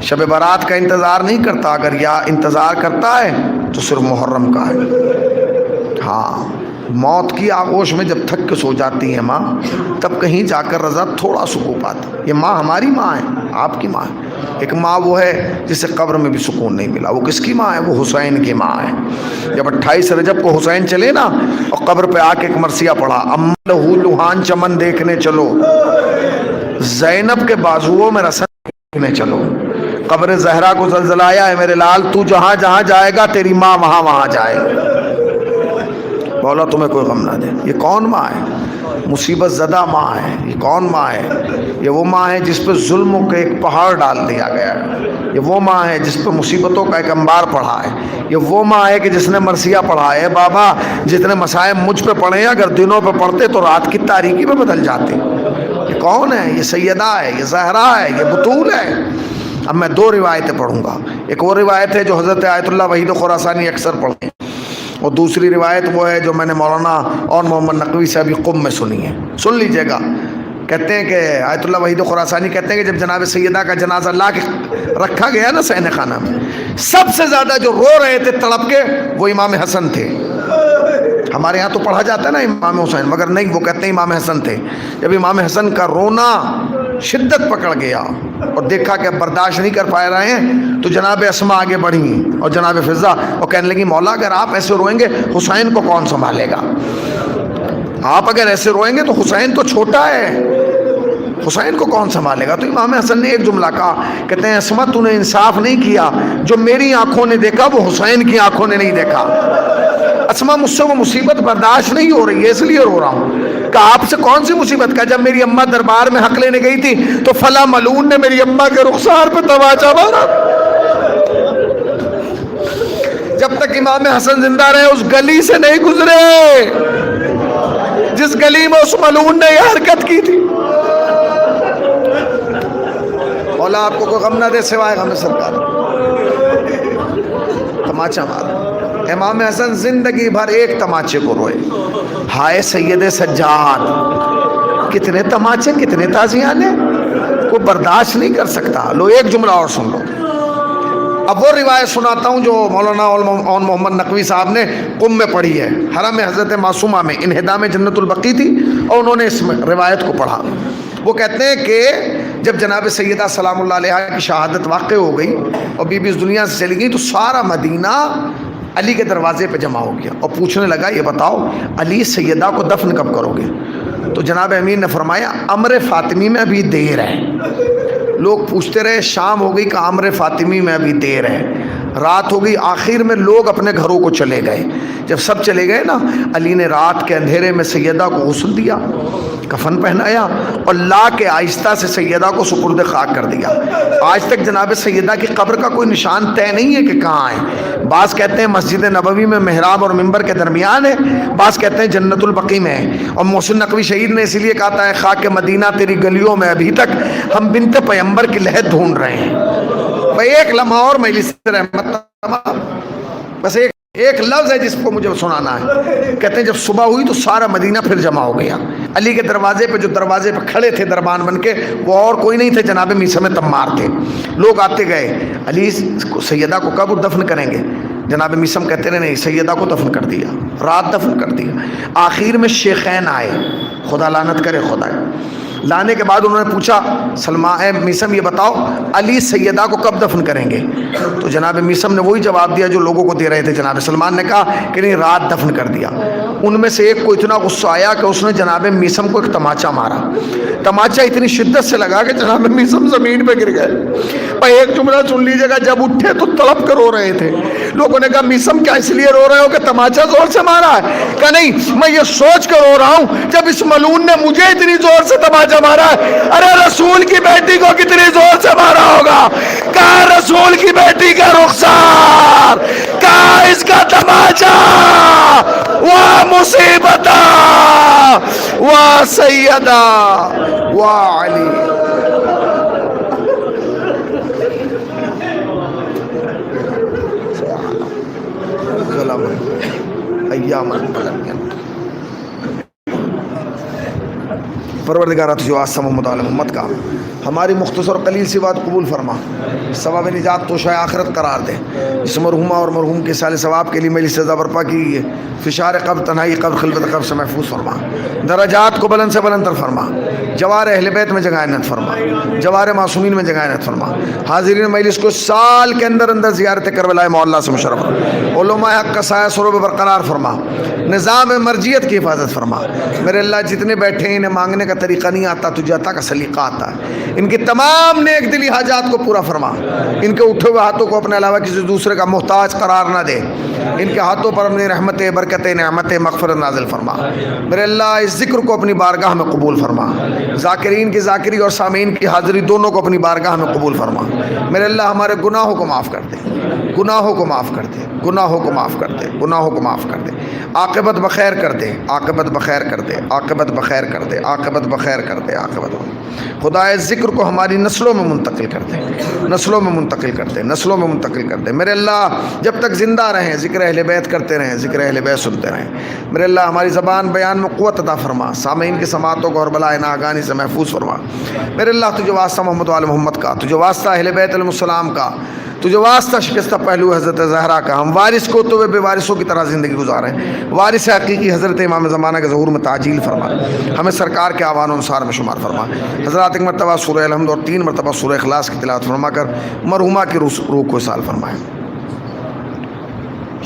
شب برات کا انتظار نہیں کرتا، اگر یا انتظار کرتا ہے تو صرف محرم کا ہے۔ ہاں موت کی آغوش میں جب تھک کے سو جاتی ہے ماں تب کہیں جا کر رضا تھوڑا سکون پاتا۔ یہ ماں ہماری ماں ہے، آپ کی ماں ہے۔ ایک ماں وہ ہے جسے قبر میں بھی سکون نہیں ملا، وہ کس کی ماں ہے؟ وہ حسین کی ماں ہے۔ جب 28 رجب کو حسین چلے نا اور قبر پہ آ کے ایک مرثیہ پڑھا، ام لہو لوہان چمن دیکھنے چلو، زینب کے بازوؤں میں رسن دیکھنے چلو، قبر زہرا کو زلزلایا ہے میرے لال، تو جہاں جہاں جائے گا تیری ماں وہاں وہاں جائے گا، مولا تمہیں کوئی غم نہ دے۔ یہ کون ماں ہے؟ مصیبت زدہ ماں ہے۔ یہ کون ماں ہے؟ یہ وہ ماں ہے جس پہ ظلموں کا ایک پہاڑ ڈال دیا گیا ہے۔ یہ وہ ماں ہے جس پہ مصیبتوں کا ایک انبار پڑھا ہے۔ یہ وہ ماں ہے کہ جس نے مرثیہ پڑھا ہے۔ بابا جتنے مصائب مجھ پہ پڑھے ہیں اگر دنوں پہ پڑھتے تو رات کی تاریکی میں بدل جاتے۔ یہ کون ہے؟ یہ سیدہ ہے، یہ زہرا ہے، یہ بطول ہے۔ اب میں 2 روایتیں پڑھوں گا۔ ایک وہ روایت ہے جو حضرت آیت اللہ وحید خراسانی اکثر پڑھتے ہیں، اور دوسری روایت وہ ہے جو میں نے مولانا اور محمد نقوی سے ابھی قم میں سنی ہے، سن لیجئے گا۔ کہتے ہیں کہ آیت اللہ وحید خراسانی کہتے ہیں کہ جب جناب سیدہ کا جنازہ لا کے رکھا گیا نا صحن خانہ میں، سب سے زیادہ جو رو رہے تھے تڑپ کے وہ امام حسن تھے۔ ہمارے ہاں تو پڑھا جاتا ہے نا امام حسین، مگر نہیں، وہ کہتے ہیں امام حسن تھے۔ جب امام حسن کا رونا شدت پکڑ گیا اور دیکھا کہ اب برداشت نہیں کر پا رہے ہیں تو جناب اسما آگے بڑھیں اور جناب فضا اور کہنے لگی مولا اگر آپ ایسے روئیں گے حسین کو کون سنبھالے گا؟ آپ اگر ایسے روئیں گے تو حسین تو چھوٹا ہے، حسین کو کون سنبھالے گا؟ تو امام حسن نے ایک جملہ کہا، کہتے ہیں اسما تو نے انصاف نہیں کیا، جو میری آنکھوں نے دیکھا وہ حسین کی آنکھوں نے نہیں دیکھا۔ اسما مجھ سے وہ مصیبت برداشت نہیں ہو رہی ہے اس لیے رو رہا ہوں۔ کہا آپ سے کون سی مصیبت؟ کا جب میری اماں دربار میں حق لینے گئی تھی تو فلاں ملعون نے میری اماں کے رخسار پہ تماچا مارا۔ جب تک امام حسن زندہ رہے اس گلی سے نہیں گزرے جس گلی میں اس ملعون نے یہ حرکت کی تھی۔ مولا آپ کو کوئی غم نہ دے سوائے غم سرکار، تماچا مارا۔ امام حسن زندگی بھر ایک تماچے کو روئے، ہائے سید سجاد، کتنے تماچے کتنے تازیانے، کوئی برداشت نہیں کر سکتا۔ لو ایک جملہ اور سن لو، اب وہ روایت سناتا ہوں جو مولانا اون محمد نقوی صاحب نے قم میں پڑھی ہے، حرم حضرت معصومہ میں انہدام جنت البقیع تھی اور انہوں نے اس روایت کو پڑھا۔ وہ کہتے ہیں کہ جب جناب سیدہ سلام اللہ علیہا کی شہادت واقع ہو گئی اور بی بی اس دنیا سے چلی گئی تو سارا مدینہ علی کے دروازے پہ جمع ہو گیا اور پوچھنے لگا یہ بتاؤ علی سیدہ کو دفن کب کرو گے؟ تو جناب امیر نے فرمایا امر فاطمی میں ابھی دیر ہے۔ لوگ پوچھتے رہے، شام ہو گئی کہ امر فاطمی میں ابھی دیر ہے، رات ہو گئی، آخر میں لوگ اپنے گھروں کو چلے گئے۔ جب سب چلے گئے نا، علی نے رات کے اندھیرے میں سیدہ کو غسل دیا، کفن پہنایا اور لا کے آہستہ سے سیدہ کو سپرد خاک کر دیا۔ آج تک جناب سیدہ کی قبر کا کوئی نشان طے نہیں ہے کہ کہاں ہے۔ بعض کہتے ہیں مسجد نبوی میں محراب اور منبر کے درمیان ہے، بعض کہتے ہیں جنت البقیع میں ہے۔ اور محسن نقوی شہید نے اسی لیے کہا ہے خاک مدینہ تیری گلیوں میں ابھی تک ہم بنت پیمبر کی لہد ڈھونڈ رہے ہیں۔ بھائی ایک لمحہ اور مجلس رحمت، بس ایک لفظ ہے جس کو مجھے سنانا ہے۔ کہتے ہیں جب صبح ہوئی تو سارا مدینہ پھر جمع ہو گیا علی کے دروازے پہ، جو دروازے پہ کھڑے تھے دربان بن کے وہ اور کوئی نہیں تھے، جناب میثم تمار تھے۔ لوگ آتے گئے، علی سیدہ کو کب دفن کریں گے؟ جناب میثم کہتے ہیں نہیں، سیدہ کو دفن کر دیا، رات دفن کر دیا۔ آخر میں شیخین آئے، خدا لعنت کرے خدا۔ لانے کے بعد انہوں نے پوچھا میثم یہ بتاؤ علی سیدہ کو کب دفن کریں گے؟ تو جناب میثم نے وہی جواب دیا جو لوگوں کو دے رہے تھے۔ جناب سلمان نے کہا کہ نہیں، رات دفن کر دیا۔ ان میں سے ایک کو اتنا غصہ آیا کہ اس نے جناب میثم کو ایک تماچا مارا۔ تماچا اتنی شدت سے لگا کہ جناب میثم زمین پہ گر گئے۔ بھائی ایک جملہ سن لیجیے گا، جب اٹھے تو تڑپ کر رو رہے تھے۔ لوگوں نے کہا میثم کیا اس لیے رو رہے ہو کہ تماچا زور سے مارا ہے؟ کہا نہیں، میں یہ سوچ کر رو رہا ہوں جب اس ملعون نے مجھے اتنی زور سے تماچا مارا ہے، ارے رسول کی بیٹی کو کتنی زور سے مارا ہوگا؟ کہا رسول کی بیٹی کا رخسار، کہا اس کا تماچا، واہ مصیبتہ، واہ سیدہ، واہ علی۔ پروردگارہ تجھے واسطہ محمد علیہ محمد کا ہماری مختصر اور قلیل سی بات قبول فرما، ثواب نجات تو شاہ آخرت قرار دے۔ جس مرحومہ اور مرحوم کے سال ثواب کے لیے میری سزا برپا کی ہے، فشار قبر، تنہائی قبر، خلوت قبر سے محفوظ فرما، درجات کو بلند سے بلند تر فرما، جوار اہل بیت میں جگہ عنایت فرما، جوار معصومین میں جگہ عنایت فرما۔ حاضرین مجلس کو سال کے اندر اندر زیارت کربلا معلیٰ سے مشرف، علماء حق کا سایہ سروب برقرار فرما، نظام مرجیت کی حفاظت فرما۔ میرے اللہ جتنے بیٹھے ہیں انہیں مانگنے کا طریقہ نہیں آتا، تجھے عطا کا سلیقہ آتا ہے، ان کی تمام نیک دلی حاجات کو پورا فرما، ان کے اٹھے ہوئے ہاتھوں کو اپنے علاوہ کسی دوسرے کا محتاج قرار نہ دے، ان کے ہاتھوں پر اپنی رحمت برکت نعمت مغفرت نازل فرما۔ میرے اللہ اس ذکر کو اپنی بارگاہ میں قبول فرما، ذاکرین کی ذاکری اور سامعین کی حاضری دونوں کو اپنی بارگاہ میں قبول فرما۔ میرے اللہ ہمارے گناہوں کو معاف کر دے، گناہوں کو معاف کر دے، گناہوں کو معاف کر دے، گناہوں کو معاف کر دے، عاقبت بخیر کر دے، عاقبت بخیر کر دے، عاقبت بخیر کر دے، عاقبت بخیر کر دے، عاقبت۔ خدا اس ذکر کو ہماری نسلوں میں منتقل کر دے، نسلوں میں منتقل کر دے، نسلوں میں منتقل کر دے۔ میرے اللہ جب تک زندہ رہیں ذکر اہل بیت کرتے رہیں، ذکر اہل بیت سنتے رہیں۔ میرے اللہ ہماری زبان بیان میں قوت عطا فرما، سامعین کی سماعتوں کو اور بلائے ناگانی سے محفوظ فرما۔ میرے اللہ تجھے واسطہ محمد وآل محمد کا، تجھے واسطہ اہل بیت علیہ السلام کا، تجھے واسطہ شکستہ پہلو حضرت زہرا کا، ہم وارث کو تو بے وارثوں کی طرح زندگی گزاریں۔ وارث حقیقی حضرت امام زمانہ کے ظہور میں تعجیل فرما، ہمیں سرکار کے آوان و انصار میں شمار فرما۔ حضرات ایک مرتبہ سورہ الحمد اور 3 مرتبہ سورہ اخلاص کی تلاوت فرما کر مرحومہ کی روح کو اصال فرمائیں۔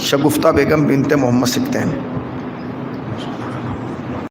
شگفتہ بیگم بنت محمد سکتین۔